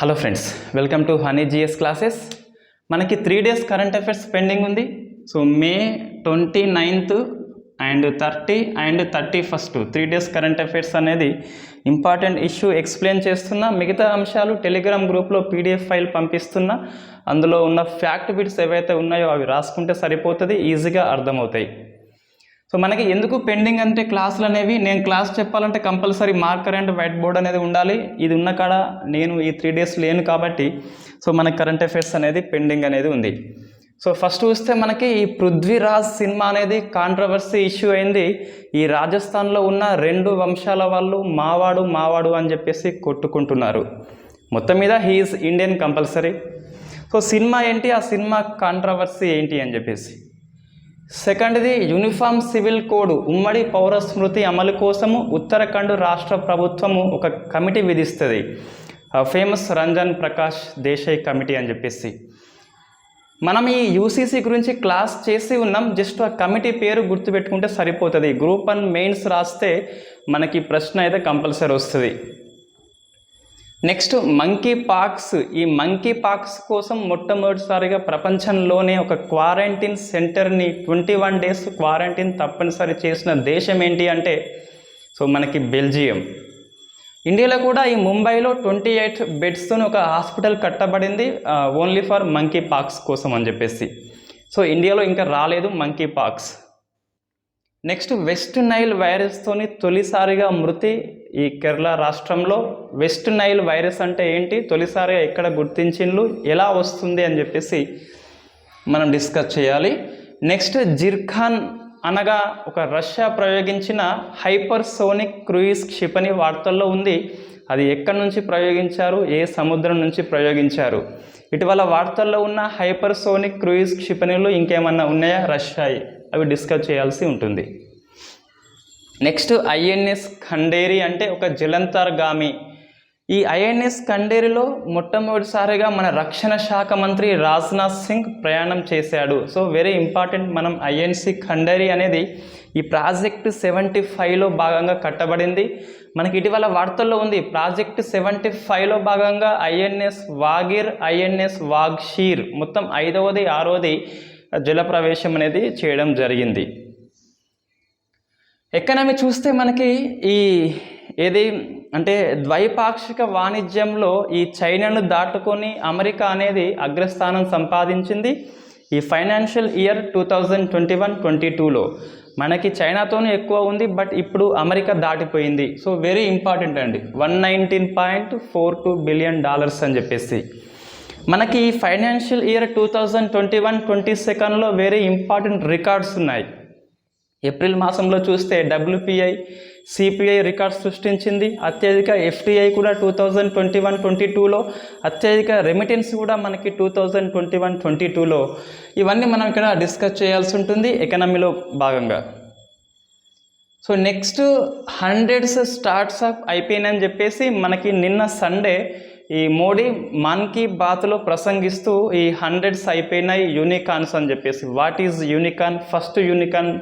Hello friends, welcome to Honey GS classes. మనకి 3 days current affairs pending ఉంది. So May 29th and 30 and 31st 3 days current affairs అనేది important issue explain చేస్తున్నా. మిగతా అంశాలు Telegram గ్రూప్లో PDF file పంపిస్తున్నా. అందులో ఉన్న ఫ్యాక్ట్ బిట్స్ ఏవైతే ఉన్నాయో అవి రాసుకుంటే సరిపోతుంది, ఈజీగా అర్థమవుతాయి. సో మనకి ఎందుకు పెండింగ్ అంటే క్లాసులు అనేవి నేను క్లాస్ చెప్పాలంటే compulsory marker and white board అనేది ఉండాలి. ఇది ఉన్న కాడ నేను ఈ 3 days లేను కాబట్టి సో మనకి కరెంట్ అఫైర్స్ అనేది పెండింగ్ అనేది ఉంది. సో ఫస్ట్ చూస్తే మనకి ఈ పృథ్వీరాజ్ సినిమా అనేది కాంట్రవర్సీ ఇష్యూ అయింది. ఈ రాజస్థాన్లో ఉన్న 2 వంశాల వాళ్ళు మావాడు అని చెప్పేసి కొట్టుకుంటున్నారు. మొత్తం మీద హీఈస్ ఇండియన్ కంపల్సరీ. సో సినిమా ఏంటి, ఆ సినిమా కాంట్రవర్సీ ఏంటి అని చెప్పేసి. సెకండ్ది యూనిఫామ్ సివిల్ కోడ్ ఉమ్మడి పౌర స్మృతి అమలు కోసము ఉత్తరాఖండ్ రాష్ట్ర ప్రభుత్వము ఒక కమిటీ విధిస్తుంది. ఫేమస్ రంజన్ ప్రకాష్ దేశాయ్ కమిటీ అని చెప్పేసి. మనం ఈ యూసీసీ గురించి క్లాస్ చేసి ఉన్నాం, జస్ట్ ఆ కమిటీ పేరు గుర్తుపెట్టుకుంటే సరిపోతుంది. గ్రూప్ 1 మెయిన్స్ రాస్తే మనకి ప్రశ్న అయితే కంపల్సరీ వస్తుంది. Next monkey pox. ఈ మంకీ పాక్స్ కోసం మొట్టమొదటిసారిగా ప్రపంచంలోనే ఒక క్వారంటైన్ సెంటర్ని 21 days క్వారంటైన్ తప్పనిసరి చేసిన దేశం ఏంటి అంటే సో మనకి బెల్జియం. ఇండియాలో కూడా ఈ ముంబైలో 28 బెడ్స్తో ఒక హాస్పిటల్ కట్టబడింది ఓన్లీ ఫర్ మంకీ పాక్స్ కోసం అని చెప్పేసి. సో ఇండియాలో ఇంకా రాలేదు monkey pox. Next West Nile వైరస్తోని తొలిసారిగా మృతి ఈ కేరళ రాష్ట్రంలో. వెస్ట్ నైల్ వైరస్ అంటే ఏంటి, తొలిసారిగా ఎక్కడ గుర్తించిండ్రు, ఎలా వస్తుంది అని చెప్పేసి మనం డిస్కస్ చేయాలి. నెక్స్ట్ జిర్ఖాన్ అనగా ఒక రష్యా ప్రయోగించిన హైపర్సోనిక్ క్రూయిజ్ క్షిపణి వార్తల్లో ఉంది. అది ఎక్కడి నుంచి ప్రయోగించారు, ఏ సముద్రం నుంచి ప్రయోగించారు. ఇటీవల వార్తల్లో ఉన్న హైపర్సోనిక్ క్రూయిజ్ క్షిపణులు ఇంకేమన్నా ఉన్నాయా రష్యా, అవి డిస్కస్ చేయాల్సి ఉంటుంది. నెక్స్ట్ ఐఎన్ఎస్ ఖండేరి అంటే ఒక జలంతర్గామి. ఈ ఐఎన్ఎస్ ఖండేరిలో మొట్టమొదటిసారిగా మన రక్షణ శాఖ మంత్రి రాజ్నాథ్ సింగ్ ప్రయాణం చేశాడు. So very important. మనం ఐఎన్సి ఖండేరి అనేది ఈ ప్రాజెక్ట్ 75లో భాగంగా కట్టబడింది. మనకి ఇటీవల వార్తల్లో ఉంది ప్రాజెక్ట్ 75లో భాగంగా ఐఎన్ఎస్ వాగిర్, ఐఎన్ఎస్ వాగ్షీర్ మొత్తం 5వది 6వది జలప్రవేశం అనేది చేయడం జరిగింది. ఎకానమీ చూస్తే మనకి ఈ ఏది అంటే ద్వైపాక్షిక వాణిజ్యంలో ఈ చైనాను దాటుకొని అమెరికా అనేది అగ్రస్థానం సంపాదించింది. ఈ ఫైనాన్షియల్ ఇయర్ 2021-22లో మనకి చైనాతోనే ఎక్కువ ఉంది, బట్ ఇప్పుడు అమెరికా దాటిపోయింది. సో వెరీ ఇంపార్టెంట్ అండి. $119.42 billion అని చెప్పేసి. మనకి ఈ ఫైనాన్షియల్ ఇయర్ 2021-22లో వెరీ ఇంపార్టెంట్ రికార్డ్స్ ఉన్నాయి. ఏప్రిల్ మాసంలో చూస్తే WPI, CPI రికార్డ్స్ సృష్టించింది. అత్యధిక FDI కూడా 2021-22లో, అత్యధిక రెమిటెన్స్ కూడా మనకి 2021-22లో. ఇవన్నీ మనం ఇక్కడ డిస్కస్ చేయాల్సి ఉంటుంది ఎకనామీలో భాగంగా. సో నెక్స్ట్ 100s స్టార్ట్అప్ అయిపోయినాయని చెప్పేసి మనకి నిన్న సండే ఈ మోడీ మన్ కీ బాత్లో ప్రసంగిస్తూ ఈ 100s అయిపోయినాయి యూనికార్న్స్ అని చెప్పేసి. What is unicorn? First unicorn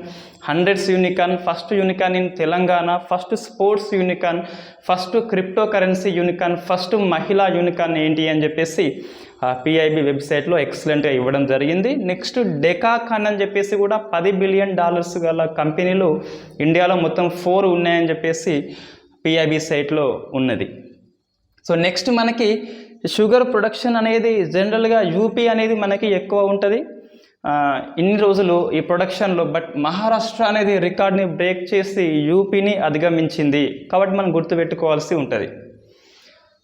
100s unicorn, first unicorn in Telangana, first sports unicorn, first crypto currency unicorn, first మహిళా యూనికార్న్ ఏంటి అని చెప్పేసి PIB వెబ్సైట్లో ఎక్సలెంట్గా ఇవ్వడం జరిగింది. నెక్స్ట్ డెకాకాన్ అని చెప్పేసి కూడా $10 billion గల కంపెనీలు ఇండియాలో మొత్తం 4 ఉన్నాయని చెప్పేసి PIB సైట్లో ఉన్నది. సో నెక్స్ట్ మనకి షుగర్ ప్రొడక్షన్ అనేది జనరల్గా యూపీ అనేది మనకి ఎక్కువ ఉంటుంది ఇన్ని రోజులు ఈ ప్రొడక్షన్లో, బట్ మహారాష్ట్ర అనేది రికార్డ్ని బ్రేక్ చేసి యూపీని అధిగమించింది. కాబట్టి మనం గుర్తుపెట్టుకోవాల్సి ఉంటుంది.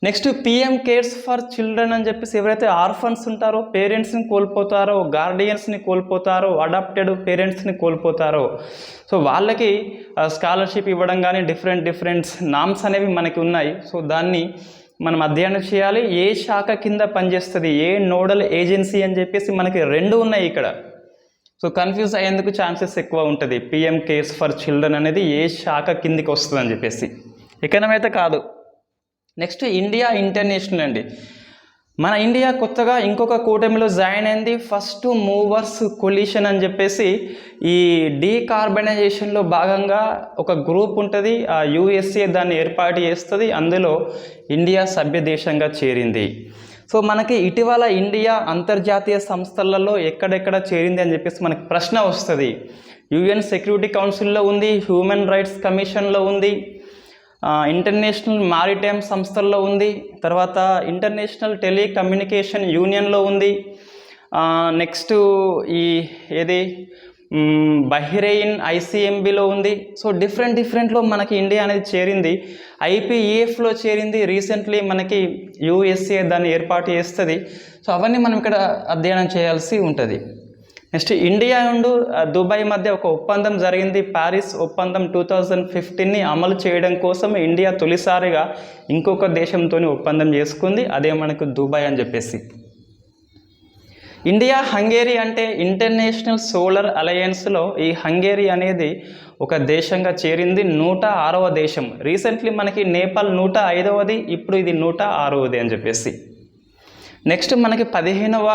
Next PM cares for children అని చెప్పేసి ఎవరైతే ఆర్ఫన్స్ ఉంటారో, పేరెంట్స్ని కోల్పోతారో, గార్డియన్స్ని కోల్పోతారో, అడాప్టెడ్ పేరెంట్స్ని కోల్పోతారో, సో వాళ్ళకి స్కాలర్షిప్ ఇవ్వడం కానీ డిఫరెంట్ నామ్స్ అనేవి మనకి ఉన్నాయి. సో దాన్ని మనం అధ్యయనం చేయాలి. ఏ శాఖ కింద పనిచేస్తుంది, ఏ నోడల్ ఏజెన్సీ అని చెప్పేసి మనకి 2 ఉన్నాయి ఇక్కడ. సో కన్ఫ్యూజ్ అయ్యేందుకు ఛాన్సెస్ ఎక్కువ ఉంటుంది. PM కేర్స్ ఫర్ చిల్డ్రన్ అనేది ఏ శాఖ కిందికి వస్తుంది అని చెప్పేసి, ఎకనామీ అయితే కాదు. నెక్స్ట్ ఇండియా ఇంటర్నేషనల్ అండి. మన ఇండియా కొత్తగా ఇంకొక కూటమిలో జాయిన్ అయింది, ఫస్ట్ మూవర్స్ కొలిషన్ అని చెప్పేసి. ఈ డీకార్బనైజేషన్లో భాగంగా ఒక గ్రూప్ ఉంటుంది, ఆ యుఎస్ఏ దాన్ని ఏర్పాటు చేస్తుంది, అందులో ఇండియా సభ్య దేశంగా చేరింది. సో మనకి ఇటీవల ఇండియా అంతర్జాతీయ సంస్థలలో ఎక్కడెక్కడ చేరింది అని చెప్పేసి మనకి ప్రశ్న వస్తుంది. యుఎన్ సెక్యూరిటీ కౌన్సిల్లో ఉంది, హ్యూమన్ రైట్స్ కమిషన్లో ఉంది, ఇంటర్నేషనల్ మారిటైమ్ సంస్థల్లో ఉంది, తర్వాత ఇంటర్నేషనల్ టెలికమ్యూనికేషన్ యూనియన్లో ఉంది, నెక్స్ట్ ఈ ఏది బహ్రెయిన్ ఐసిఎంబిలో ఉంది. సో డిఫరెంట్లో మనకి ఇండియా అనేది చేరింది. ఐపీఈఎఫ్లో చేరింది, రీసెంట్లీ మనకి యుఎస్ఏ దాన్ని ఏర్పాటు చేస్తుంది. సో అవన్నీ మనం ఇక్కడ అధ్యయనం చేయాల్సి ఉంటుంది. నెక్స్ట్ ఇండియా అండ్ దుబాయ్ మధ్య ఒక ఒప్పందం జరిగింది, ప్యారిస్ ఒప్పందం 2015ని అమలు చేయడం కోసం ఇండియా తొలిసారిగా ఇంకొక దేశంతో ఒప్పందం చేసుకుంది, అదే మనకు దుబాయ్ అని చెప్పేసి. ఇండియా హంగేరీ అంటే ఇంటర్నేషనల్ సోలార్ అలయన్స్లో ఈ హంగేరీ అనేది ఒక దేశంగా చేరింది, 106వ దేశం. రీసెంట్లీ మనకి నేపాల్ 105వది, ఇప్పుడు ఇది 106వది అని చెప్పేసి. నెక్స్ట్ మనకి 15వ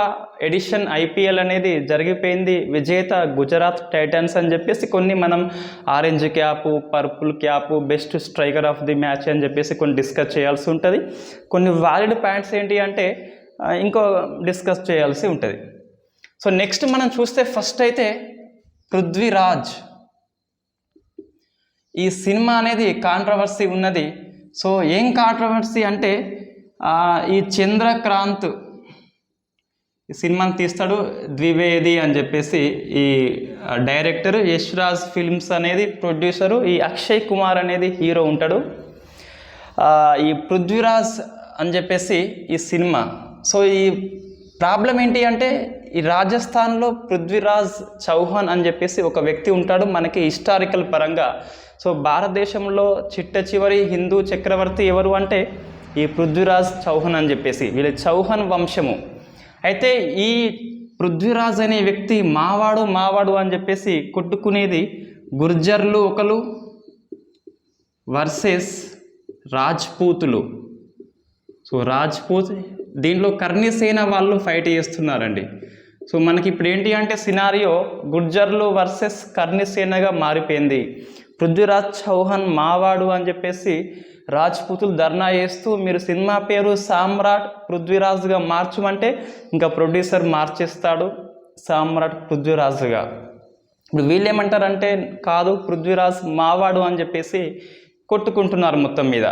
ఎడిషన్ ఐపీఎల్ అనేది జరిగిపోయింది. విజేత గుజరాత్ టైటన్స్ అని చెప్పేసి కొన్ని మనం orange cap, purple cap, best striker of the match అని చెప్పేసి కొన్ని డిస్కస్ చేయాల్సి ఉంటుంది. కొన్ని వ్యాలిడ్ పాయింట్స్ ఏంటి అంటే ఇంకో డిస్కస్ చేయాల్సి ఉంటుంది. సో నెక్స్ట్ మనం చూస్తే ఫస్ట్ అయితే పృథ్వీరాజ్. ఈ సినిమా అనేది కాంట్రవర్సీ ఉన్నది. సో ఏం కాంట్రవర్సీ అంటే ఈ చంద్రక్రాంత్ ఈ సినిమాని తీస్తాడు, ద్వివేది అని చెప్పేసి ఈ డైరెక్టర్, యష్ రాజ్ ఫిల్మ్స్ అనేది ప్రొడ్యూసరు, ఈ అక్షయ్ కుమార్ అనేది హీరో ఉంటాడు. ఈ పృథ్వీరాజ్ అని చెప్పేసి ఈ సినిమా. సో ఈ ప్రాబ్లం ఏంటి అంటే ఈ రాజస్థాన్లో పృథ్వీరాజ్ చౌహాన్ అని చెప్పేసి ఒక వ్యక్తి ఉంటాడు మనకి హిస్టారికల్ పరంగా. సో భారతదేశంలో చిట్ట చివరి హిందూ చక్రవర్తి ఎవరు అంటే ఈ పృథ్వీరాజ్ చౌహాన్ అని చెప్పేసి, వీళ్ళ చౌహాన్ వంశము. అయితే ఈ పృథ్వీరాజ్ అనే వ్యక్తి మావాడు అని చెప్పేసి కొట్టుకునేది గుర్జర్లు ఒకరు వర్సెస్ రాజ్పూతులు. సో రాజ్పూత్ దీంట్లో కర్ణిసేన వాళ్ళు ఫైట్ చేస్తున్నారండి. సో మనకి ఇప్పుడు ఏంటి అంటే సినారియో గుర్జర్లు వర్సెస్ కర్ణిసేనగా మారిపోయింది. పృథ్వీరాజ్ చౌహాన్ మావాడు అని చెప్పేసి రాజ్పూతులు ధర్నా చేస్తూ మీరు సినిమా పేరు సామ్రాట్ పృథ్వీరాజ్గా మార్చమంటే ఇంకా ప్రొడ్యూసర్ మార్చేస్తాడు సామ్రాట్ పృథ్వీరాజ్గా. ఇప్పుడు వీళ్ళు ఏమంటారంటే కాదు పృథ్వీరాజ్ మావాడు అని చెప్పేసి కొట్టుకుంటున్నారు మొత్తం మీద.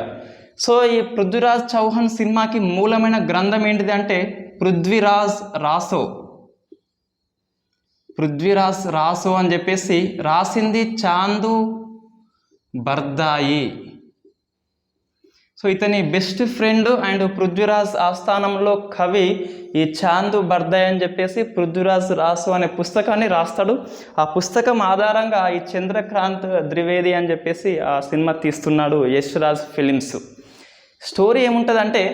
సో ఈ పృథ్వీరాజ్ చౌహాన్ సినిమాకి మూలమైన గ్రంథం ఏంటిది అంటే పృథ్వీరాజ్ రాసో అని చెప్పేసి రాసింది చాందు బర్దాయి. సో ఇతని బెస్ట్ ఫ్రెండ్ అండ్ పృథ్వీరాజ్ ఆస్థానంలో కవి ఈ చాందు బర్దాయి అని చెప్పేసి పృథ్వీరాజ్ రాసో అనే పుస్తకాన్ని రాస్తాడు. ఆ పుస్తకం ఆధారంగా ఈ చంద్రక్రాంత్ ద్వివేది అని చెప్పేసి ఆ సినిమా తీస్తున్నాడు యష్ రాజ్ ఫిలిమ్స్. స్టోరీ ఏముంటుందంటే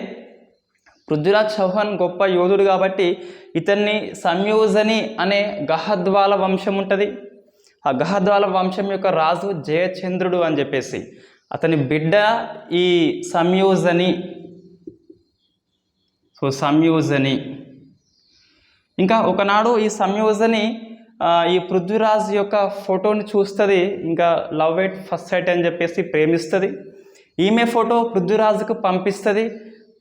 పృథ్వీరాజ్ చౌహాన్ గొప్ప యోధుడు కాబట్టి ఇతన్ని సంయోజని అనే గహద్వాల వంశం ఉంటుంది. ఆ గహద్వాల వంశం యొక్క రాజు జయచంద్రుడు అని చెప్పేసి, అతని బిడ్డ ఈ సంయోజని. సో సంయోజని ఇంకా ఒకనాడు ఈ సంయోజని ఈ పృథ్వీరాజ్ యొక్క ఫోటోని చూస్తుంది, ఇంకా లవ్ ఎట్ ఫస్ట్ సైట్ అని చెప్పేసి ప్రేమిస్తుంది. ఈమె ఫోటో పృథ్వీరాజుకు పంపిస్తుంది,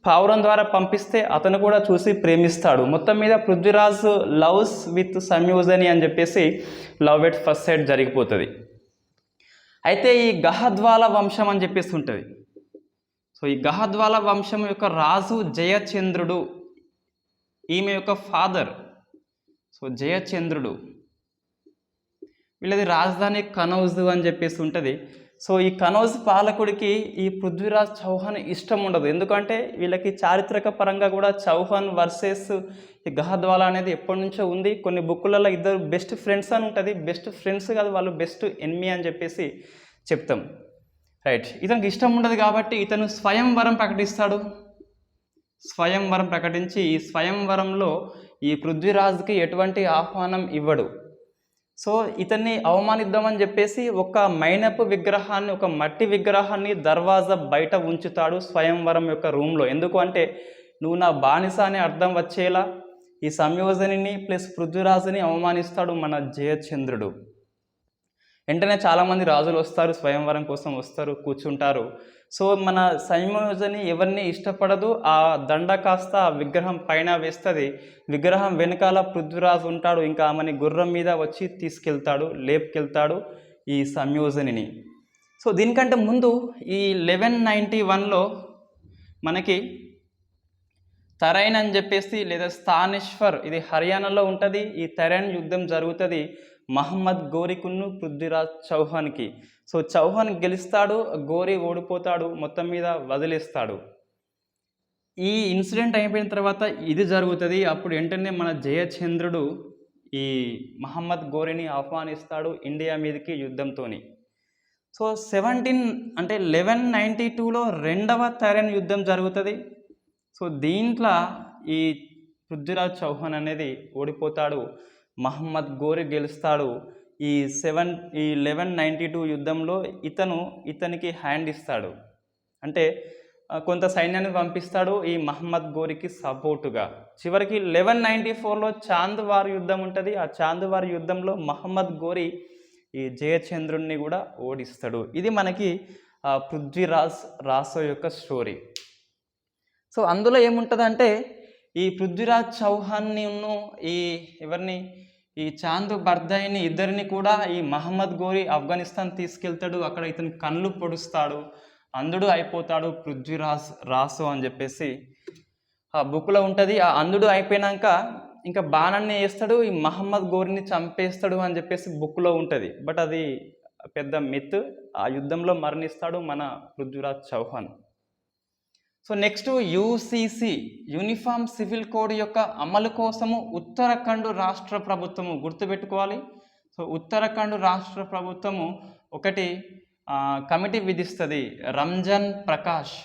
పావురం ద్వారా పంపిస్తే అతను కూడా చూసి ప్రేమిస్తాడు. మొత్తం మీద పృథ్వీరాజ్ లవ్స్ విత్ సంయోజని అని చెప్పేసి లవ్ ఎట్ ఫస్ట్ సైట్ జరిగిపోతుంది. అయితే ఈ గహద్వాల వంశం అని చెప్పేసి ఉంటుంది. సో ఈ గహద్వాల వంశం యొక్క రాజు జయచంద్రుడు, ఈమె యొక్క ఫాదర్ సో జయచంద్రుడు. వీళ్ళది రాజధాని కనౌజ్ అని చెప్పేసి ఉంటుంది. సో ఈ కనౌజ్ పాలకుడికి ఈ పృథ్వీరాజ్ చౌహాన్ ఇష్టం ఉండదు, ఎందుకంటే వీళ్ళకి చారిత్రక పరంగా కూడా చౌహాన్ వర్సెస్ ఈ గహద్వాల అనేది ఎప్పటి నుంచో ఉంది. కొన్ని బుక్కులలో ఇద్దరు బెస్ట్ ఫ్రెండ్స్ అని ఉంటుంది, బెస్ట్ ఫ్రెండ్స్ కాదు వాళ్ళు బెస్ట్ ఎనిమీ అని చెప్పేసి చెప్తాం, రైట్. ఇతనికి ఇష్టం ఉండదు కాబట్టి ఇతను స్వయంవరం ప్రకటిస్తాడు. స్వయంవరం ప్రకటించి ఈ స్వయంవరంలో ఈ పృథ్వీరాజ్కి ఎటువంటి ఆహ్వానం ఇవ్వడు. సో ఇతన్ని అవమానిద్దామని చెప్పేసి ఒక మైనపు విగ్రహాన్ని, ఒక మట్టి విగ్రహాన్ని దర్వాజా బయట ఉంచుతాడు స్వయంవరం యొక్క రూమ్లో. ఎందుకు అంటే నువ్వు నా బానిస అనే అర్థం వచ్చేలా ఈ సంయోజనిని ప్లస్ పృథ్వీరాజుని అవమానిస్తాడు మన జయచంద్రుడు. వెంటనే చాలామంది రాజులు వస్తారు, స్వయంవరం కోసం వస్తారు, కూర్చుంటారు. సో మన సంయోజని ఎవరిని ఇష్టపడదు. ఆ దండ కాస్త ఆ విగ్రహం పైన వేస్తుంది. విగ్రహం వెనకాల పృథ్వీరాజు ఉంటాడు. ఇంకా ఆమెని గుర్రం మీద వచ్చి తీసుకెళ్తాడు, లేపుకెళ్తాడు ఈ సంయోజనిని. సో దీనికంటే ముందు ఈ 1191లో మనకి తరైన్ అని చెప్పేసి లేదా స్థానేశ్వర్, ఇది హర్యానాలో ఉంటుంది. ఈ తరైన్ యుద్ధం జరుగుతుంది మహమ్మద్ గోరికున్ను పృథ్వీరాజ్ చౌహాన్కి. సో చౌహాన్ గెలుస్తాడు, గోరి ఓడిపోతాడు, మొత్తం మీద వదిలేస్తాడు. ఈ ఇన్సిడెంట్ అయిపోయిన తర్వాత ఇది జరుగుతుంది. అప్పుడు వెంటనే మన జయచంద్రుడు ఈ మహమ్మద్ గోరిని ఆహ్వానిస్తాడు ఇండియా మీదకి యుద్ధంతోని. సో 1192లో రెండవ తరైన్ యుద్ధం జరుగుతుంది. సో దీంట్లో ఈ పృథ్వీరాజ్ చౌహాన్ అనేది ఓడిపోతాడు, మహమ్మద్ గోరి గెలుస్తాడు. ఈ 1192 యుద్ధంలో ఇతనికి హ్యాండ్ ఇస్తాడు, అంటే కొంత సైన్యాన్ని పంపిస్తాడు ఈ మహమ్మద్ గోరికి సపోర్టుగా. చివరికి 1194లో చాంద్వార్ యుద్ధం ఉంటుంది. ఆ చాంద్వార్ యుద్ధంలో మహమ్మద్ గోరి ఈ జయచంద్రుణ్ణి కూడా ఓడిస్తాడు. ఇది మనకి పృథ్వీరాజ్ రాసో యొక్క స్టోరీ. సో అందులో ఏముంటుందంటే ఈ పృథ్వీరాజ్ చౌహాన్ని ఈ చాంద్ బర్దాయిని ఇద్దరిని కూడా ఈ మహమ్మద్ గోరి ఆఫ్ఘనిస్తాన్ తీసుకెళ్తాడు. అక్కడ ఇతని కళ్ళు పొడుస్తాడు, అంధుడు అయిపోతాడు పృథ్వీరాజ్ రాసో అని చెప్పేసి ఆ బుక్లో ఉంటుంది. ఆ అంధుడు అయిపోయినాక ఇంకా బాణాన్ని వేస్తాడు, ఈ మహమ్మద్ గోరిని చంపేస్తాడు అని చెప్పేసి బుక్లో ఉంటుంది. బట్ అది పెద్ద మిత్. ఆ యుద్ధంలో మరణిస్తాడు మన Prithviraj Chauhan. So next UCC, uniform civil code యొక్క అమలు కోసము ఉత్తరాఖండ్ రాష్ట్ర ప్రభుత్వము, గుర్తుపెట్టుకోవాలి. సో ఉత్తరాఖండ్ రాష్ట్ర ప్రభుత్వము ఒకటి కమిటీ విధిస్తుంది, రంజన్ ప్రకాష్.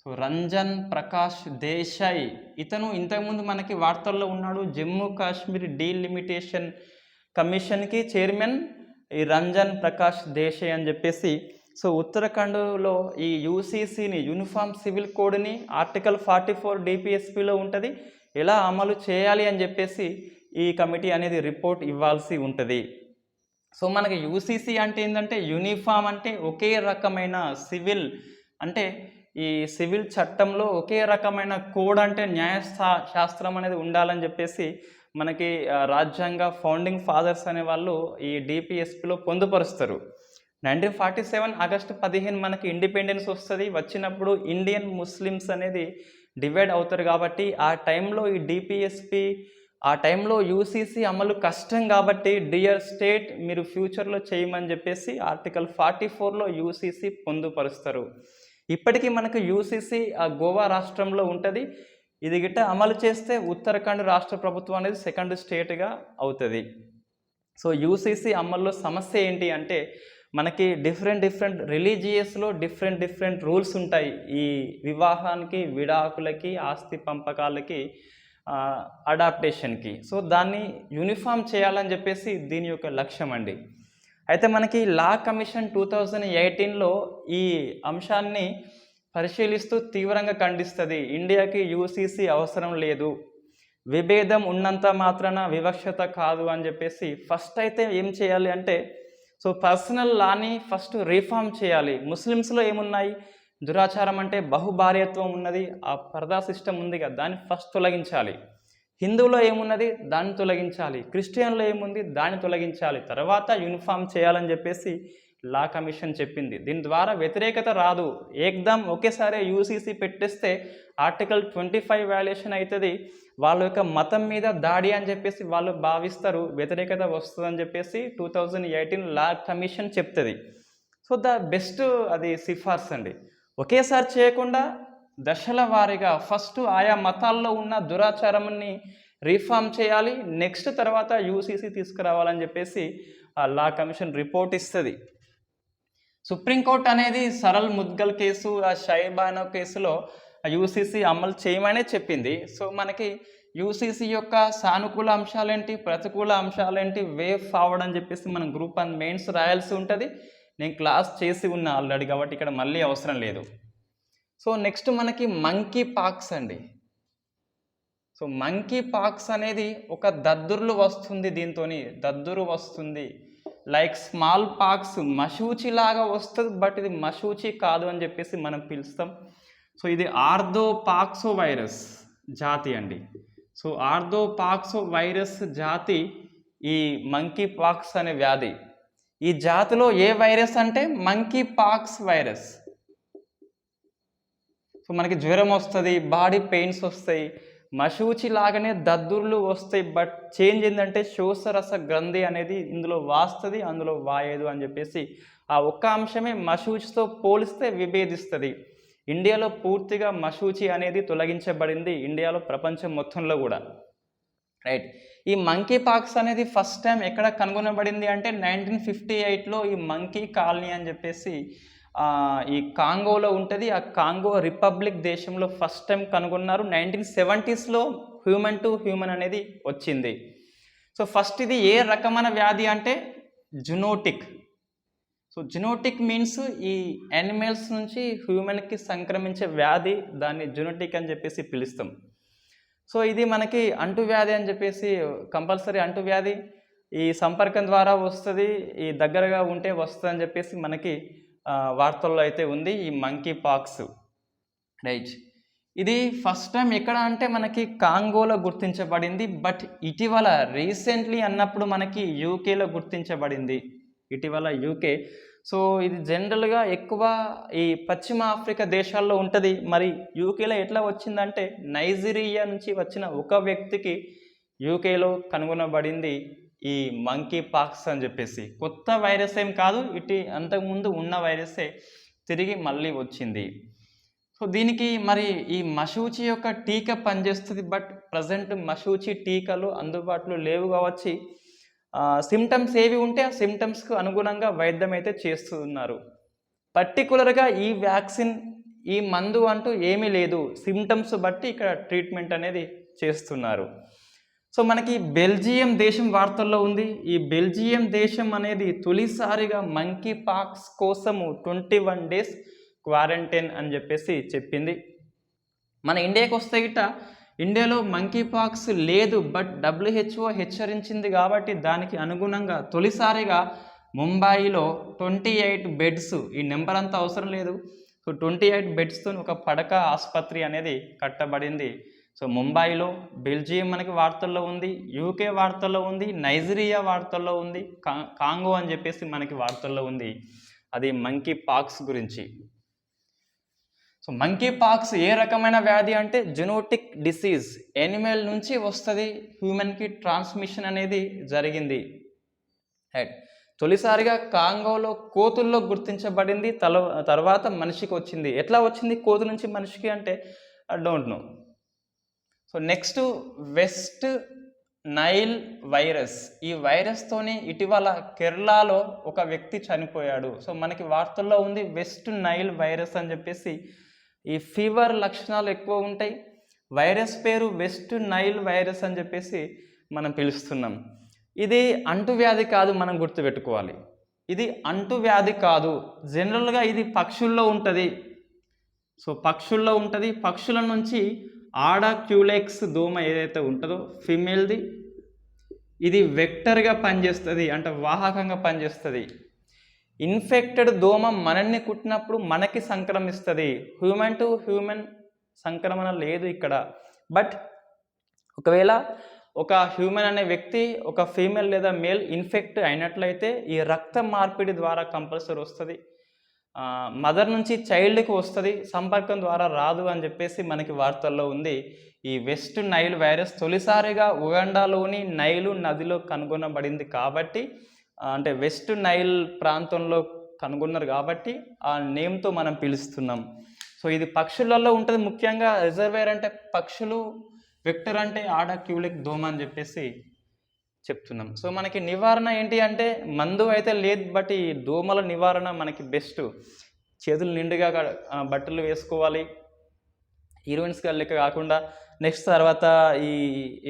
సో రంజన్ ప్రకాష్ దేశాయ్, ఇతను ఇంతకుముందు మనకి వార్తల్లో ఉన్నాడు. జమ్మూ కాశ్మీర్ డీలిమిటేషన్ కమిషన్కి చైర్మన్ ఈ రంజన్ ప్రకాష్ దేశాయ్ అని చెప్పేసి. సో ఉత్తరాఖండ్లో ఈ యూసీసీని, యూనిఫామ్ సివిల్ కోడ్ని ఆర్టికల్ 44 డిపిఎస్పిలో ఉంటుంది, ఎలా అమలు చేయాలి అని చెప్పేసి ఈ కమిటీ అనేది రిపోర్ట్ ఇవ్వాల్సి ఉంటుంది. సో మనకి యూసీసీ అంటే ఏంటంటే యూనిఫామ్ అంటే ఒకే రకమైన, సివిల్ అంటే ఈ సివిల్ చట్టంలో ఒకే రకమైన కోడ్ అంటే శాస్త్రం అనేది ఉండాలని చెప్పేసి మనకి రాజ్యాంగ ఫౌండింగ్ ఫాదర్స్ అనే వాళ్ళు ఈ డిపిఎస్పిలో పొందుపరుస్తారు. 1947 ఆగస్టు 15 మనకి ఇండిపెండెన్స్ వస్తుంది. వచ్చినప్పుడు ఇండియన్ ముస్లిమ్స్ అనేది డివైడ్ అవుతారు కాబట్టి ఆ టైంలో ఈ డిపిఎస్పి, ఆ టైంలో యూసీసీ అమలు కష్టం కాబట్టి డియర్ స్టేట్ మీరు ఫ్యూచర్లో చేయమని చెప్పేసి ఆర్టికల్ 44లో యూసీసీ పొందుపరుస్తారు. ఇప్పటికీ మనకు యూసీసీ గోవా రాష్ట్రంలో ఉంటుంది. ఇది గిట్ట అమలు చేస్తే ఉత్తరాఖండ్ రాష్ట్ర ప్రభుత్వం అనేది సెకండ్ స్టేట్గా అవుతుంది. సో యూసీసీ అమల్లో సమస్య ఏంటి అంటే మనకి డిఫరెంట్ రిలీజియస్లో డిఫరెంట్ రూల్స్ ఉంటాయి. ఈ వివాహానికి, విడాకులకి, ఆస్తి పంపకాలకి, అడాప్టేషన్కి. సో దాన్ని యూనిఫామ్ చేయాలని చెప్పేసి దీని యొక్క లక్ష్యం అండి. అయితే మనకి లా కమిషన్ 2018లో ఈ అంశాన్ని పరిశీలిస్తూ తీవ్రంగా ఖండిస్తుంది. ఇండియాకి యూసీసీ అవసరం లేదు, విభేదం ఉన్నంత మాత్రాన వివక్షత కాదు అని చెప్పేసి ఫస్ట్ అయితే ఏం చేయాలి అంటే సో పర్సనల్ లాని ఫస్ట్ రిఫార్మ్ చేయాలి. ముస్లిమ్స్లో ఏమున్నాయి, దురాచారం అంటే బహుభార్యత్వం ఉన్నది, ఆ పర్దా సిస్టమ్ ఉంది కదా, దాన్ని ఫస్ట్ తొలగించాలి. హిందువులో ఏమున్నది దాన్ని తొలగించాలి, క్రిస్టియన్లో ఏముంది దాన్ని తొలగించాలి, తర్వాత యూనిఫామ్ చేయాలని చెప్పేసి లా కమిషన్ చెప్పింది. దీని ద్వారా వ్యతిరేకత రాదు, ఏకదం ఒకేసారి యూసీసీ పెట్టేస్తే ఆర్టికల్ 25 వాల్యుయేషన్ అవుతుంది, వాళ్ళ యొక్క మతం మీద దాడి అని చెప్పేసి వాళ్ళు భావిస్తారు, వ్యతిరేకత వస్తుందని చెప్పేసి 2018 లా కమిషన్ చెప్తుంది. సో ద బెస్ట్ అది సిఫార్సు అండి. ఒకేసారి చేయకుండా దశల వారీగా ఫస్ట్ ఆయా మతాల్లో ఉన్న దురాచారాన్ని రిఫార్మ్ చేయాలి, నెక్స్ట్ తర్వాత యూసీసీ తీసుకురావాలని చెప్పేసి ఆ లా కమిషన్ రిపోర్ట్ ఇస్తుంది. సుప్రీంకోర్టు అనేది సరల్ ముద్గల్ కేసు, ఆ షైబానో కేసులో యూసీసీ అమలు చేయమనే చెప్పింది. సో మనకి యూసీసీ యొక్క సానుకూల అంశాలేంటి, ప్రతికూల అంశాలేంటి, వే ఫార్వర్డ్ అని చెప్పేసి మనం గ్రూప్ 1 మెయిన్స్ రాయాల్సి ఉంటుంది. నేను క్లాస్ చేసి ఉన్నా ఆల్రెడీ కాబట్టి ఇక్కడ మళ్ళీ అవసరం లేదు. సో నెక్స్ట్ మనకి మంకీ పాక్స్ అండి. సో మంకీ పాక్స్ అనేది ఒక దద్దుర్లు వస్తుంది, దీంతోని దద్దురు వస్తుంది. లైక్ స్మాల్ పాక్స్ మశూచి లాగా వస్తుంది, బట్ ఇది మశూచి కాదు అని చెప్పేసి మనం పిలుస్తాం. సో ఇది ఆర్థోపాక్సో వైరస్ జాతి అండి. సో ఆర్థోపాక్సో వైరస్ జాతి ఈ మంకీ పాక్స్ అనే వ్యాధి. ఈ జాతిలో ఏ వైరస్ అంటే మంకీ పాక్స్ వైరస్. సో మనకి జ్వరం వస్తుంది, బాడీ పెయిన్స్ వస్తాయి, మశూచి లాగానే దద్దుర్లు వస్తాయి, బట్ చేంజ్ ఏంటంటే శోషరస గ్రంథి అనేది ఇందులో వాస్తుంది, అందులో వాయదు అని చెప్పేసి ఆ ఒక్క అంశమే మశూచితో పోలిస్తే విభేదిస్తుంది. ఇండియాలో పూర్తిగా మశూచి అనేది తొలగించబడింది, ఇండియాలో ప్రపంచం మొత్తంలో కూడా. రైట్. ఈ మంకీ పాక్స్ అనేది ఫస్ట్ టైం ఎక్కడ కనుగొనబడింది అంటే 1958లో ఈ మంకీ కాలనీ అని చెప్పేసి ఈ కాంగోలో ఉంటుంది. ఆ కాంగో రిపబ్లిక్ దేశంలో ఫస్ట్ టైం కనుగొన్నారు. 1970స్లో హ్యూమన్ టు హ్యూమన్ అనేది వచ్చింది. సో ఫస్ట్ ఇది ఏ రకమైన వ్యాధి అంటే జునోటిక్. సో జునోటిక్ మీన్స్ ఈ యానిమల్స్ నుంచి హ్యూమన్కి సంక్రమించే వ్యాధి, దాన్ని జునోటిక్ అని చెప్పేసి పిలుస్తాం. సో ఇది మనకి అంటువ్యాధి అని చెప్పేసి, కంపల్సరీ అంటువ్యాధి, ఈ సంపర్కం ద్వారా వస్తుంది, ఈ దగ్గరగా ఉంటే వస్తుంది అని చెప్పేసి మనకి వార్తల్లో అయితే ఉంది ఈ మంకీ పాక్స్. రైట్. ఇది ఫస్ట్ టైం ఎక్కడ అంటే మనకి కాంగోలో గుర్తించబడింది, బట్ ఇటీవల రీసెంట్లీ అన్నప్పుడు మనకి యూకేలో గుర్తించబడింది, ఇటీవల యూకే. సో ఇది జనరల్గా ఎక్కువ ఈ పశ్చిమ ఆఫ్రికా దేశాల్లో ఉంటుంది. మరి యూకేలో ఎట్లా వచ్చిందంటే నైజీరియా నుంచి వచ్చిన ఒక వ్యక్తికి యూకేలో కనుగొనబడింది ఈ మంకీ పాక్స్ అని చెప్పేసి. కొత్త వైరస్ ఏం కాదు, అంతకుముందు ఉన్న వైరసే తిరిగి మళ్ళీ వచ్చింది. సో దీనికి మరి ఈ మశూచి యొక్క టీకా పనిచేస్తుంది, బట్ ప్రజెంట్ మశూచి టీకాలు అందుబాటులో లేవు కావచ్చు. సిమ్టమ్స్ ఏవి ఉంటే ఆ సిమ్టమ్స్కు అనుగుణంగా వైద్యం అయితే చేస్తున్నారు. పర్టికులర్గా ఈ వ్యాక్సిన్, ఈ మందు అంటూ ఏమీ లేదు, సిమ్టమ్స్ బట్టి ఇక్కడ ట్రీట్మెంట్ అనేది చేస్తున్నారు. సో మనకి బెల్జియం దేశం వార్తల్లో ఉంది. ఈ బెల్జియం దేశం అనేది తొలిసారిగా మంకీ పాక్స్ కోసము 21 days క్వారంటైన్ అని చెప్పేసి చెప్పింది. మన ఇండియాకి వస్తే గిట్ట ఇండియాలో మంకీ పాక్స్ లేదు, బట్ WHO హెచ్చరించింది కాబట్టి దానికి అనుగుణంగా తొలిసారిగా ముంబాయిలో 28 బెడ్స్, ఈ నెంబర్ అంతా అవసరం లేదు, సో 28 బెడ్స్తో ఒక పడక ఆసుపత్రి అనేది కట్టబడింది. సో ముంబాయిలో, బెల్జియం మనకి వార్తల్లో ఉంది, యూకే వార్తల్లో ఉంది, నైజీరియా వార్తల్లో ఉంది, కాంగో అని చెప్పేసి మనకి వార్తల్లో ఉంది. అది మంకీ పాక్స్ గురించి. సో మంకీ పాక్స్ ఏ రకమైన వ్యాధి అంటే జెనోటిక్ డిసీజ్, యానిమల్ నుంచి వస్తుంది, హ్యూమన్కి ట్రాన్స్మిషన్ అనేది జరిగింది. రైట్. తొలిసారిగా కాంగోలో కోతుల్లో గుర్తించబడింది, తర్వాత మనిషికి వచ్చింది. ఎట్లా వచ్చింది కోతు నుంచి మనిషికి అంటే I don't know. So next West Nile virus. ఈ వైరస్తోని ఇటీవల కేరళలో ఒక వ్యక్తి చనిపోయాడు. సో మనకి వార్తల్లో ఉంది వెస్ట్ నైల్ వైరస్ అని చెప్పేసి. ఈ ఫీవర్ లక్షణాలు ఎక్కువ ఉంటాయి. వైరస్ పేరు వెస్ట్ నైల్ వైరస్ అని చెప్పేసి మనం పిలుస్తున్నాం. ఇది అంటువ్యాధి కాదు, మనం గుర్తుపెట్టుకోవాలి. ఇది అంటువ్యాధి కాదు. జనరల్గా ఇది పక్షుల్లో ఉంటుంది. సో పక్షుల్లో ఉంటుంది. పక్షుల నుంచి ఆడాక్యులెక్స్ దోమ ఏదైతే ఉంటుందో ఫీమేల్ది, ఇది వెక్టర్గా పనిచేస్తుంది, అంటే వాహకంగా పనిచేస్తుంది. ఇన్ఫెక్టెడ్ దోమ మనల్ని కుట్టినప్పుడు మనకి సంక్రమిస్తుంది. హ్యూమన్ టు హ్యూమన్ సంక్రమణ లేదు ఇక్కడ. బట్ ఒకవేళ ఒక హ్యూమన్ అనే వ్యక్తి ఒక ఫీమేల్ లేదా మేల్ ఇన్ఫెక్ట్ అయినట్లయితే ఈ రక్త మార్పిడి ద్వారా కంపల్సరీ వస్తుంది. మదర్ నుంచి చైల్డ్కి వస్తుంది, సంపర్కం ద్వారా రాదు అని చెప్పేసి మనకి వార్తల్లో ఉంది. ఈ వెస్ట్ నైల్ వైరస్ తొలిసారిగా ఉగాండాలోని నైలు నదిలో కనుగొనబడింది కాబట్టి, అంటే వెస్ట్ నైల్ ప్రాంతంలో కనుగొన్నారు కాబట్టి ఆ నేమ్తో మనం పిలుస్తున్నాం. సో ఇది పక్షులలో ఉంటుంది. ముఖ్యంగా రిజర్వేర్ అంటే పక్షులు, వెక్టర్ అంటే ఆడాక్యులిక్ దోమ అని చెప్పేసి చెప్తున్నాం. సో మనకి నివారణ ఏంటి అంటే మందు అయితే లేదు, బట్ ఈ దోమల నివారణ మనకి బెస్ట్. చేతులు నిండుగా బట్టలు వేసుకోవాలి, హీరోయిన్స్గా లెక్క కాకుండా. నెక్స్ట్ తర్వాత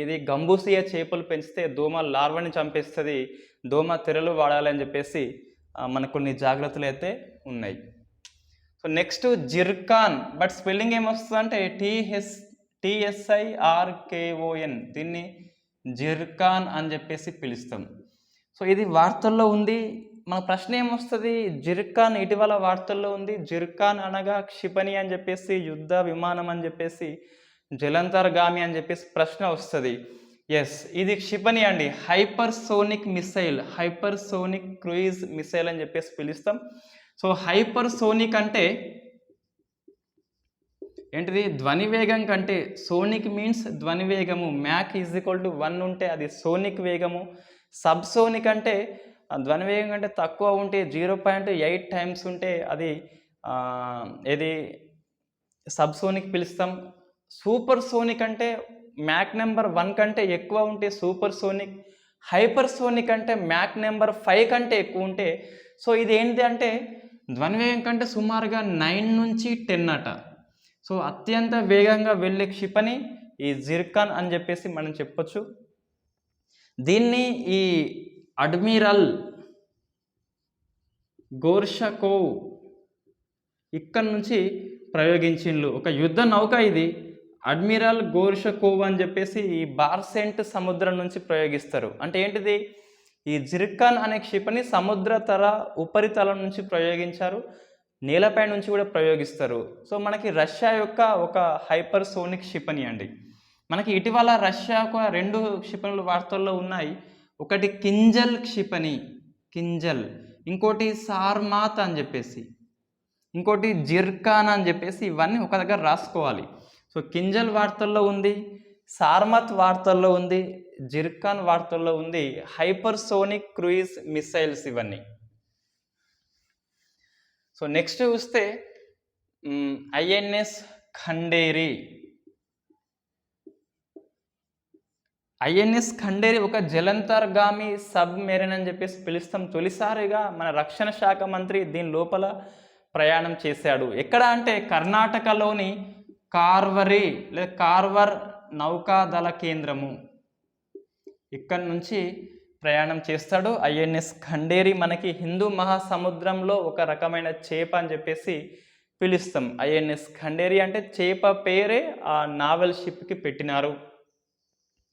ఇది గంబూసియా చేపలు పెంచితే దోమ లార్వాని చంపేస్తుంది, దోమ తెరలు వాడాలని చెప్పేసి మనకు కొన్ని జాగ్రత్తలు అయితే ఉన్నాయి. So so next Zircon, but spelling ఏమొస్తుంది అంటే TSIRKON, దీన్ని జిర్కాన్ అని చెప్పేసి పిలుస్తాం. సో ఇది వార్తల్లో ఉంది. మన ప్రశ్న ఏమొస్తుంది, జిర్కాన్ ఇటీవల వార్తల్లో ఉంది. జిర్కాన్ అనగా క్షిపణి అని చెప్పేసి, యుద్ధ విమానం అని చెప్పేసి, జలంతర్గామి అని చెప్పేసి ప్రశ్న వస్తుంది. ఎస్, ఇది క్షిపణి అండి. Hypersonic missile, hypersonic cruise missile అని చెప్పేసి పిలుస్తాం. సో హైపర్సోనిక్ అంటే ఏంటిది, ధ్వని వేగం కంటే, సోనిక్ మీన్స్ ధ్వని వేగము, మ్యాక్ =1 ఉంటే అది సోనిక్ వేగము. సబ్సోనిక్ అంటే ధ్వని వేగం కంటే తక్కువ ఉంటే 0.8 టైమ్స్ ఉంటే అది ఏది సబ్సోనిక్ పిలుస్తాం. సూపర్ సోనిక్ అంటే మ్యాక్ నెంబర్ 1 కంటే ఎక్కువ ఉంటే సూపర్ సోనిక్. హైపర్ సోనిక్ అంటే మ్యాక్ నెంబర్ 5 కంటే ఎక్కువ ఉంటే. సో ఇది ఏంటి అంటే ధ్వని వేగం కంటే సుమారుగా 9 నుంచి 10 అట. సో అత్యంత వేగంగా వెళ్ళే క్షిపణి ఈ జిర్కాన్ అని చెప్పేసి మనం చెప్పొచ్చు. దీన్ని ఈ అడ్మిరల్ గోర్షకోవ్ ఇక్కడ నుంచి ప్రయోగించిండ్రు. ఒక యుద్ధ నౌక ఇది, అడ్మిరల్ గోర్షకోవ్ అని చెప్పేసి ఈ బార్సెంట్ సముద్రం నుంచి ప్రయోగిస్తారు. అంటే ఏంటిది, ఈ జిర్కాన్ అనే క్షిపణి సముద్రతర ఉపరితలం నుంచి ప్రయోగించారు, నేలపై నుంచి కూడా ప్రయోగిస్తారు. సో మనకి రష్యా యొక్క ఒక హైపర్సోనిక్ క్షిపణి అండి. మనకి ఇటీవల రష్యా ఒక 2 క్షిపణులు వార్తల్లో ఉన్నాయి. ఒకటి కింజల్ క్షిపణి, కింజల్, ఇంకోటి సార్మాత్ అని చెప్పేసి, ఇంకోటి జిర్కాన్ అని చెప్పేసి. ఇవన్నీ ఒక దగ్గర రాసుకోవాలి. సో కింజల్ వార్తల్లో ఉంది, సార్మత్ వార్తల్లో ఉంది, జిర్కాన్ వార్తల్లో ఉంది. హైపర్సోనిక్ క్రూయిజ్ మిసైల్స్ ఇవన్నీ. సో నెక్స్ట్ చూస్తే INS ఖండేరి. INS ఖండేరి ఒక జలంతర్గామి సబ్మెరైన్ అని చెప్పేసి పిలుస్తాం. తొలిసారిగా మన రక్షణ శాఖ మంత్రి దీని లోపల ప్రయాణం చేశాడు. ఎక్కడ అంటే కర్ణాటకలోని కార్వరి లేదా కార్వర్ నౌకాదళ కేంద్రము, ఇక్కడ నుంచి ప్రయాణం చేస్తాడు INS ఖండేరి. మనకి హిందూ మహాసముద్రంలో ఒక రకమైన చేప అని చెప్పేసి పిలుస్తాం. INS ఖండేరి అంటే చేప పేరే ఆ నావల్ షిప్కి పెట్టినారు.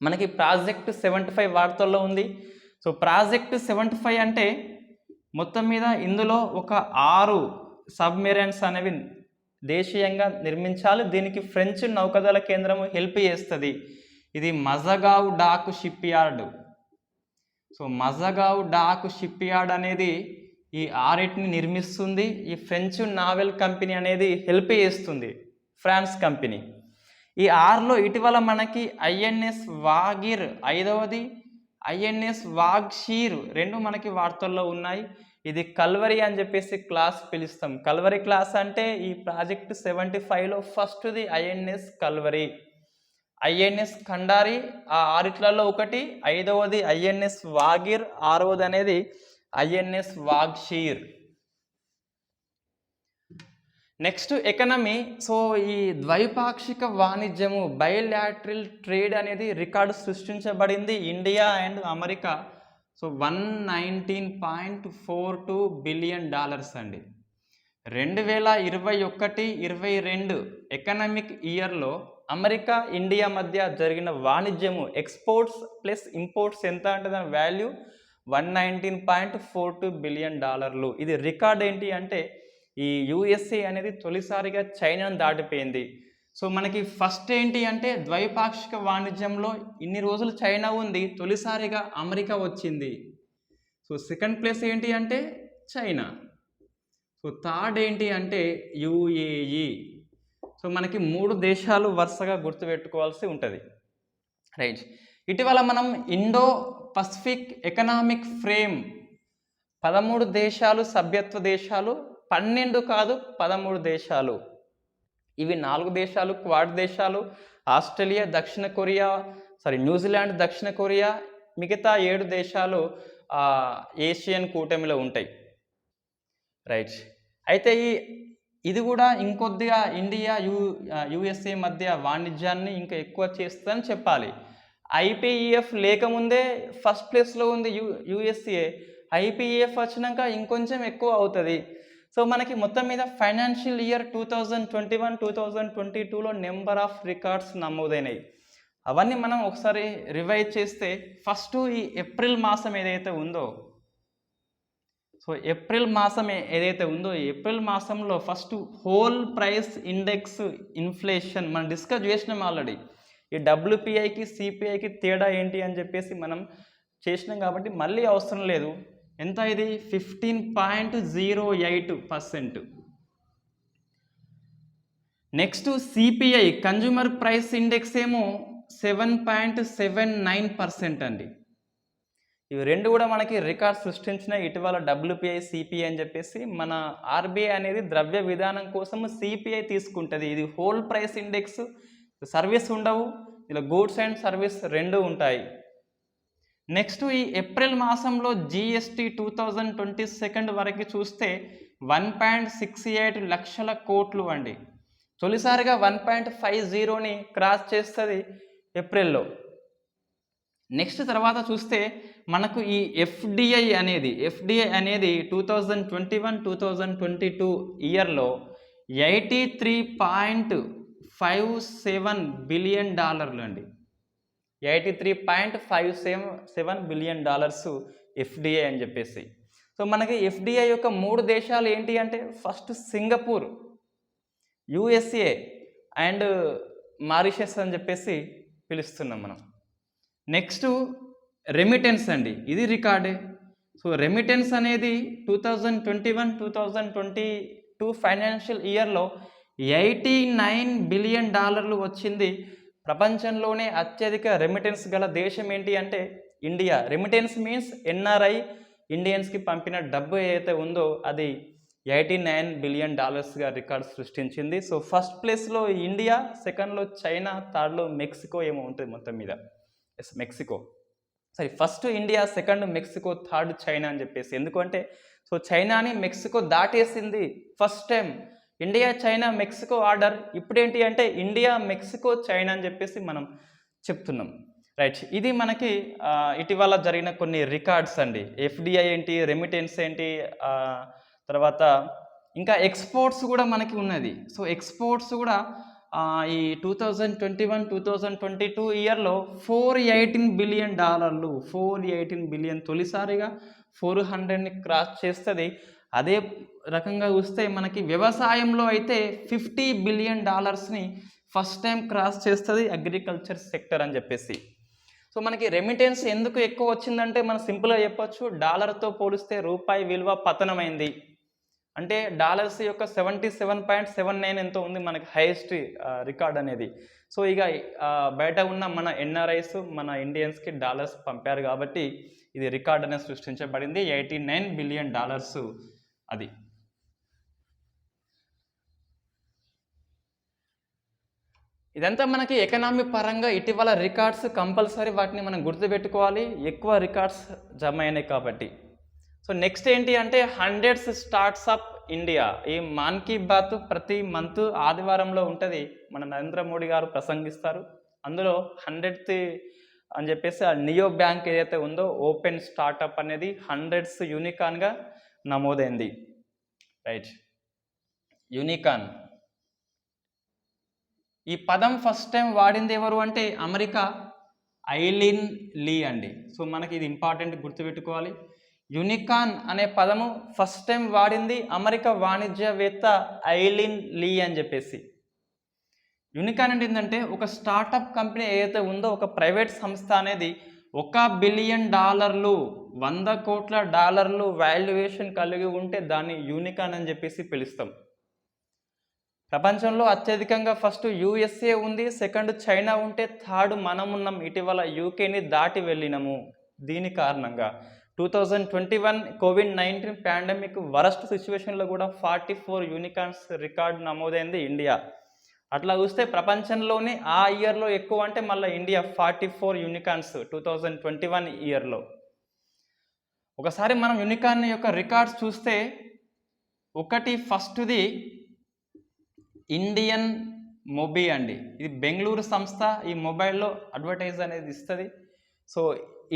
మనకి ప్రాజెక్ట్ 75 వార్తల్లో ఉంది. సో ప్రాజెక్ట్ 75 అంటే మొత్తం మీద ఇందులో ఒక 6 సబ్మెరైన్స్ అనేవి దేశీయంగా నిర్మించాలి. దీనికి ఫ్రెంచ్ నౌకాదళ కేంద్రము హెల్ప్ చేస్తుంది. ఇది Mazagon dock ship yard. So Mazagon dock ship yard అనేది ఈ 6ని నిర్మిస్తుంది. ఈ ఫ్రెంచ్ నావెల్ కంపెనీ అనేది హెల్ప్ చేస్తుంది, ఫ్రాన్స్ కంపెనీ. ఈ 6లో ఇటీవల మనకి INS వాగిర్ 5వది, INS వాగ్షీర్ 2 మనకి వార్తల్లో ఉన్నాయి. ఇది కల్వరి అని చెప్పేసి క్లాస్ పిలుస్తాం. కల్వరి క్లాస్ అంటే ఈ ప్రాజెక్ట్ 75లో ఫస్ట్ది INS కల్వరి. INS ఖండారి ఆ 6లలో ఒకటి, 5వది INS వాగిర్, 6వది అనేది INS వాగ్షీర్. Next economy. సో ఈ ద్వైపాక్షిక వాణిజ్యము, బైలాటరల్ ట్రేడ్ అనేది రికార్డు సృష్టించబడింది India and America. So $119.42 billion అండి. 2021-22 ఎకనామిక్ ఇయర్లో అమెరికా ఇండియా మధ్య జరిగిన వాణిజ్యము, ఎక్స్పోర్ట్స్ ప్లస్ ఇంపోర్ట్స్ ఎంత అంటే దాని వాల్యూ $119.42 బిలియన్. ఇది రికార్డ్ ఏంటి అంటే ఈ USA అనేది తొలిసారిగా చైనాను దాటిపోయింది. సో మనకి ఫస్ట్ ఏంటి అంటే ద్వైపాక్షిక వాణిజ్యంలో ఇన్ని రోజులు చైనా ఉంది, తొలిసారిగా అమెరికా వచ్చింది. సో సెకండ్ ప్లేస్ ఏంటి అంటే చైనా. సో థర్డ్ ఏంటి అంటే UAE. సో మనకి 3 దేశాలు వరుసగా గుర్తుపెట్టుకోవాల్సి ఉంటుంది. రైట్. ఇటీవల మనం ఇండో పసిఫిక్ ఎకనామిక్ ఫ్రేమ్ 13 దేశాలు సభ్యత్వ దేశాలు, 12 కాదు 13 దేశాలు. ఇవి 4 దేశాలు క్వాడ్ దేశాలు, ఆస్ట్రేలియా, న్యూజిలాండ్, దక్షిణ కొరియా, మిగతా 7 దేశాలు ఏషియన్ కూటమిలో ఉంటాయి. రైట్. అయితే ఇది కూడా ఇంకొద్దిగా ఇండియా USA మధ్య వాణిజ్యాన్ని ఇంకా ఎక్కువ చేస్తుందని చెప్పాలి. IPEF లేకముందే ఫస్ట్ ప్లేస్లో ఉంది USA. IPEF వచ్చినాక ఇంకొంచెం ఎక్కువ అవుతుంది. సో మనకి మొత్తం మీద ఫైనాన్షియల్ ఇయర్ 2021-2022లో నెంబర్ ఆఫ్ రికార్డ్స్ నమోదైనాయి. అవన్నీ మనం ఒకసారి రివైజ్ చేస్తే ఫస్ట్ ఈ ఏప్రిల్ మాసం ఏదైతే ఉందో, సో ఏప్రిల్ మాసం ఏదైతే ఉందో ఏప్రిల్ మాసంలో first whole price index inflation మనం డిస్కస్ చేసినాం ఆల్రెడీ. ఈ డబ్ల్యూపీఐకి సిపిఐకి తేడా ఏంటి అని చెప్పేసి మనం చేసినాం కాబట్టి మళ్ళీ అవసరం లేదు. ఎంత ఇది 15.08%. Next CPI consumer price index ఏమో 7.79% అండి. ఇవి రెండు కూడా మనకి రికార్డ్ సృష్టించిన ఇటీవల డబ్ల్యూపీఐ సిపిఐ అని చెప్పేసి మన ఆర్బీఐ అనేది ద్రవ్య విధానం కోసం సిపిఐ తీసుకుంటుంది. ఇది హోల్ ప్రైస్ ఇండెక్స్, సర్వీస్ ఉండవు, ఇలా గూడ్స్ అండ్ సర్వీస్ రెండు ఉంటాయి. నెక్స్ట్ ఈ ఏప్రిల్ మాసంలో జిఎస్టీ 2022 వరకు చూస్తే 1.68 లక్షల కోట్లు అండి. తొలిసారిగా 1.50ని క్రాస్ చేస్తుంది ఏప్రిల్లో. నెక్స్ట్ తర్వాత చూస్తే మనకు ఈ ఎఫ్డిఐ అనేది 2021-2022 ఇయర్లో $83.57 బిలియన్ అండి. $83.57 బిలియన్ ఎఫ్డిఐ అని చెప్పేసి. సో మనకి ఎఫ్డిఐ యొక్క 3 దేశాలు ఏంటి అంటే first Singapore, USA and Mauritius అని చెప్పేసి పిలుస్తున్నాం మనం. నెక్స్ట్ రెమిటెన్స్ అండి, ఇది రికార్డే. సో రెమిటెన్స్ అనేది 2021-2022 ఫైనాన్షియల్ ఇయర్లో $89 బిలియన్ వచ్చింది. ప్రపంచంలోనే అత్యధిక రెమిటెన్స్ గల దేశం ఏంటి అంటే ఇండియా. రెమిటెన్స్ మీన్స్ ఎన్ఆర్ఐ ఇండియన్స్కి పంపిన డబ్బు ఏదైతే ఉందో అది $89 బిలియన్ రికార్డ్ సృష్టించింది. సో ఫస్ట్ ప్లేస్లో ఇండియా, సెకండ్లో చైనా, థర్డ్లో మెక్సికో ఏమో ఉంటుంది మొత్తం మీద. Mexico first India, second Mexico, third China అని చెప్పేసి. ఎందుకంటే సో చైనాని మెక్సికో దాటేసింది first time. India, China, Mexico order. ఇప్పుడేంటి అంటే ఇండియా, మెక్సికో, చైనా అని చెప్పేసి మనం చెప్తున్నాం. రైట్, ఇది మనకి ఇటీవల జరిగిన కొన్ని రికార్డ్స్ అండి. ఎఫ్డిఐ ఏంటి, రెమిటెన్స్ ఏంటి, తర్వాత ఇంకా ఎక్స్పోర్ట్స్ కూడా మనకి ఉన్నది. సో ఎక్స్పోర్ట్స్ కూడా ఈ 2021-2022 ఇయర్లో $418 బిలియన్, 418 బిలియన్, తొలిసారిగా 400ని క్రాస్ చేస్తుంది. అదే రకంగా చూస్తే మనకి వ్యవసాయంలో అయితే $50 బిలియన్ ఫస్ట్ టైం క్రాస్ చేస్తుంది అగ్రికల్చర్ సెక్టర్ అని చెప్పేసి. సో మనకి రెమిటెన్స్ ఎందుకు ఎక్కువ వచ్చిందంటే మనం సింపుల్గా చెప్పొచ్చు, డాలర్తో పోలిస్తే రూపాయి విలువ పతనమైంది. అంటే డాలర్స్ యొక్క 77.79 ఎంతో ఉంది మనకి హైయెస్ట్ రికార్డ్ అనేది. సో ఇక బయట ఉన్న మన ఎన్ఆర్ఐస్, మన ఇండియన్స్కి డాలర్స్ పంపారు కాబట్టి ఇది రికార్డ్ అనేది సృష్టించబడింది. $89 బిలియన్ అది. ఇదంతా మనకి ఎకనామీ పరంగా ఇటీవల రికార్డ్స్, కంపల్సరీ వాటిని మనం గుర్తుపెట్టుకోవాలి, ఎక్కువ రికార్డ్స్ జమ అయినాయి కాబట్టి. సో నెక్స్ట్ ఏంటి అంటే 100th స్టార్ట్స్ అప్ ఇండియా. ఈ మన్ కీ బాత్ ప్రతి మంత్ ఆదివారంలో ఉంటుంది. మన నరేంద్ర మోడీ గారు ప్రసంగిస్తారు. అందులో 100th అని చెప్పేసి ఆ నియో బ్యాంక్ ఏదైతే ఉందో ఓపెన్ స్టార్ట్అప్ అనేది 100th యూనికాన్గా నమోదైంది. రైట్, యూనికాన్ ఈ పదం ఫస్ట్ టైం వాడింది ఎవరు అంటే అమెరికా, ఐలిన్ లీ అండి. సో మనకి ఇది ఇంపార్టెంట్ గుర్తుపెట్టుకోవాలి. యూనికాన్ అనే పదము ఫస్ట్ టైం వాడింది అమెరికా వాణిజ్యవేత్త ఐలిన్ లీ అని చెప్పేసి. యూనికాన్ అంటే ఏంటంటే ఒక స్టార్టప్ కంపెనీ ఏదైతే ఉందో, ఒక ప్రైవేట్ సంస్థ అనేది $1 బిలియన్, $100 కోట్ల వాల్యుయేషన్ కలిగి ఉంటే దాన్ని యూనికాన్ అని చెప్పేసి పిలుస్తాం. ప్రపంచంలో అత్యధికంగా ఫస్ట్ యుఎస్ఏ ఉంది, సెకండ్ చైనా ఉంటే థర్డ్ మనం ఉన్నాం. ఇటీవల యూకేని దాటి వెళ్ళినాము. దీని కారణంగా 2021 COVID-19 పాండమిక్ వరస్ట్ సిచ్యువేషన్లో కూడా 44 యూనికాన్స్ రికార్డు నమోదైంది ఇండియా. అట్లా చూస్తే ప్రపంచంలోనే ఆ ఇయర్లో ఎక్కువ అంటే మళ్ళీ ఇండియా 44 యూనికాన్స్ 2021 ఇయర్లో. ఒకసారి మనం యూనికాన్ యొక్క రికార్డ్స్ చూస్తే ఒకటి ఫస్ట్ది ఇండియన్ మొబీ అండి. ఇది బెంగళూరు సంస్థ. ఈ మొబైల్లో అడ్వర్టైజ్ అనేది ఇస్తుంది. సో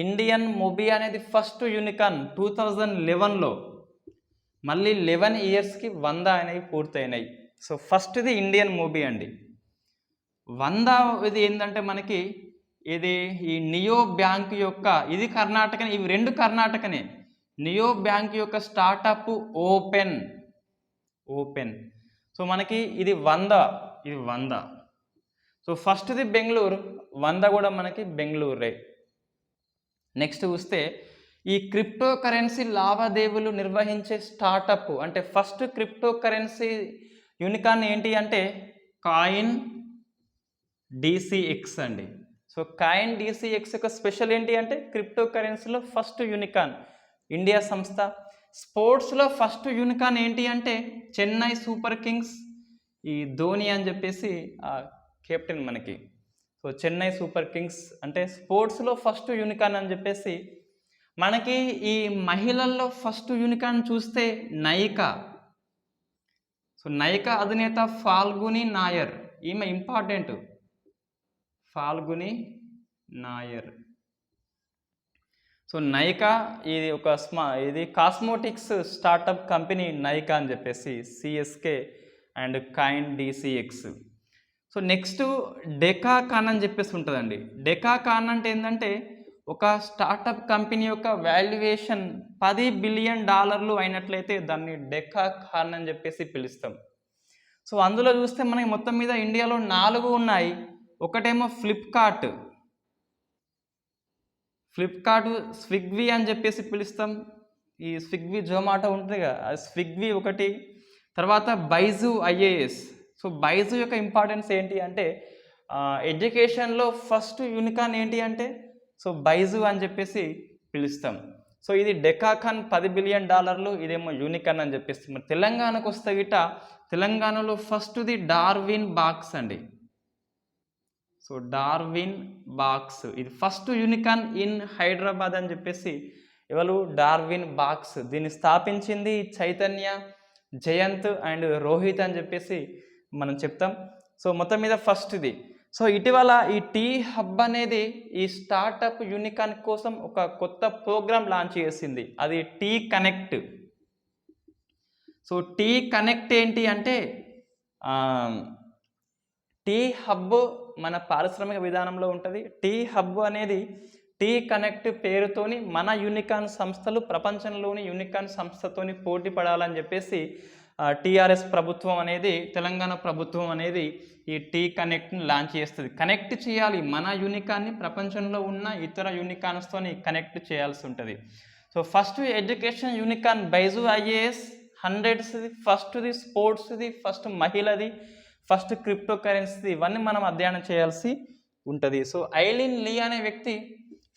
ఇండియన్ మొబీ అనేది ఫస్ట్ యూనికాన్ 2011లో. మళ్ళీ 11 ఇయర్స్కి 100 అనేవి పూర్తయినాయి. సో ఫస్ట్ది ఇండియన్ మూవీ అండి. 100 ఇది ఏంటంటే మనకి ఇది ఈ నియో బ్యాంక్ యొక్క, ఇది కర్ణాటకనే, ఇవి రెండు కర్ణాటకనే. నియో బ్యాంక్ యొక్క స్టార్టప్ ఓపెన్. సో మనకి ఇది 100, ఇది 100. సో ఫస్ట్ది బెంగళూరు, 100 కూడా మనకి బెంగళూరే. నెక్స్ట్ చూస్తే ఈ క్రిప్టో కరెన్సీ లావాదేవీలు నిర్వహించే స్టార్టప్ అంటే ఫస్ట్ క్రిప్టో కరెన్సీ యూనికార్న్ ఏంటి అంటే కాయిన్ డీసీఎక్స్ అండి. సో కాయిన్ డీసీఎక్స్ యొక్క స్పెషల్ ఏంటి అంటే క్రిప్టో కరెన్సీలో ఫస్ట్ యూనికార్న్ ఇండియా సంస్థ. స్పోర్ట్స్లో ఫస్ట్ యూనికార్న్ ఏంటి అంటే చెన్నై సూపర్ కింగ్స్, ఈ ధోని అని చెప్పేసి కెప్టెన్ మనకి. సో చెన్నై సూపర్ కింగ్స్ అంటే స్పోర్ట్స్లో ఫస్ట్ యూనికార్న్ అని చెప్పేసి. మనకి ఈ మహిళల్లో ఫస్ట్ యూనికార్న్ చూస్తే నైకా. సో నైకా అధినేత ఫాల్గుని నాయర్, ఈమె ఇంపార్టెంట్, ఫాల్గుని నాయర్. సో నైకా ఇది ఒక ఇది కాస్మోటిక్స్ స్టార్టప్ కంపెనీ నైకా అని చెప్పేసి, CSK and coin DCX. So next decacorn అని చెప్పేసి ఉంటుందండి. డెకాకాన్ అంటే ఏంటంటే ఒక స్టార్టప్ కంపెనీ యొక్క వాల్యుయేషన్ $10 బిలియన్ అయినట్లయితే దాన్ని డెకాకాన్ అని చెప్పేసి పిలుస్తాం. సో అందులో చూస్తే మనకి మొత్తం మీద ఇండియాలో 4 ఉన్నాయి. ఒకటేమో ఫ్లిప్కార్ట్, స్విగ్గీ అని చెప్పేసి పిలుస్తాం. ఈ స్విగ్గీ జొమాటో ఉంటుంది కదా, అది స్విగ్గీ ఒకటి. తర్వాత బైజు ఐఏఎస్. సో బైజు యొక్క ఇంపార్టెన్స్ ఏంటి అంటే ఎడ్యుకేషన్లో ఫస్ట్ యూనికార్న్ ఏంటి అంటే సో బైజు అని చెప్పేసి పిలుస్తాం. సో ఇది డెకాకాన్ $10 బిలియన్, ఇదేమో యూనికార్న్ అని చెప్పేసి. మరి తెలంగాణకు వస్తే గిట్ట తెలంగాణలో ఫస్ట్ది డార్విన్ బాక్స్ అండి. సో డార్విన్ బాక్స్ ఇది ఫస్ట్ యూనికార్న్ ఇన్ హైదరాబాద్ అని చెప్పేసి. ఎవరు? Darwin box. దీన్ని స్థాపించింది చైతన్య, జయంత్ అండ్ రోహిత్ అని చెప్పేసి మనం చెప్తాం. సో మొత్తం మీద ఫస్ట్ది. సో ఇటీవల ఈ టీ హబ్ అనేది ఈ స్టార్టప్ యూనికార్న్ కోసం ఒక కొత్త ప్రోగ్రామ్ లాంచ్ చేసింది, అది టీ కనెక్ట్. సో టీ కనెక్ట్ ఏంటి అంటే టీ హబ్ మన పారిశ్రామిక విధానంలో ఉంటుంది. టీ హబ్ అనేది టీ కనెక్ట్ పేరుతోని మన యూనికార్న్ సంస్థలు ప్రపంచంలోని యూనికార్న్ సంస్థతోని పోటీ పడాలని చెప్పేసి టీఆర్ఎస్ ప్రభుత్వం అనేది, తెలంగాణ ప్రభుత్వం అనేది ఈ టీ కనెక్ట్ని లాంచ్ చేస్తుంది. కనెక్ట్ చేయాలి మన యూనికార్న్ని ప్రపంచంలో ఉన్న ఇతర యూనికార్న్స్తోని కనెక్ట్ చేయాల్సి ఉంటుంది. So first education unicorn Byju IAS, 100ది, ఫస్ట్ది స్పోర్ట్స్ది, ఫస్ట్ మహిళది, ఫస్ట్ క్రిప్టో కరెన్సీది, ఇవన్నీ మనం అధ్యయనం చేయాల్సి ఉంటుంది. సో ఐలిన్ లీ అనే వ్యక్తి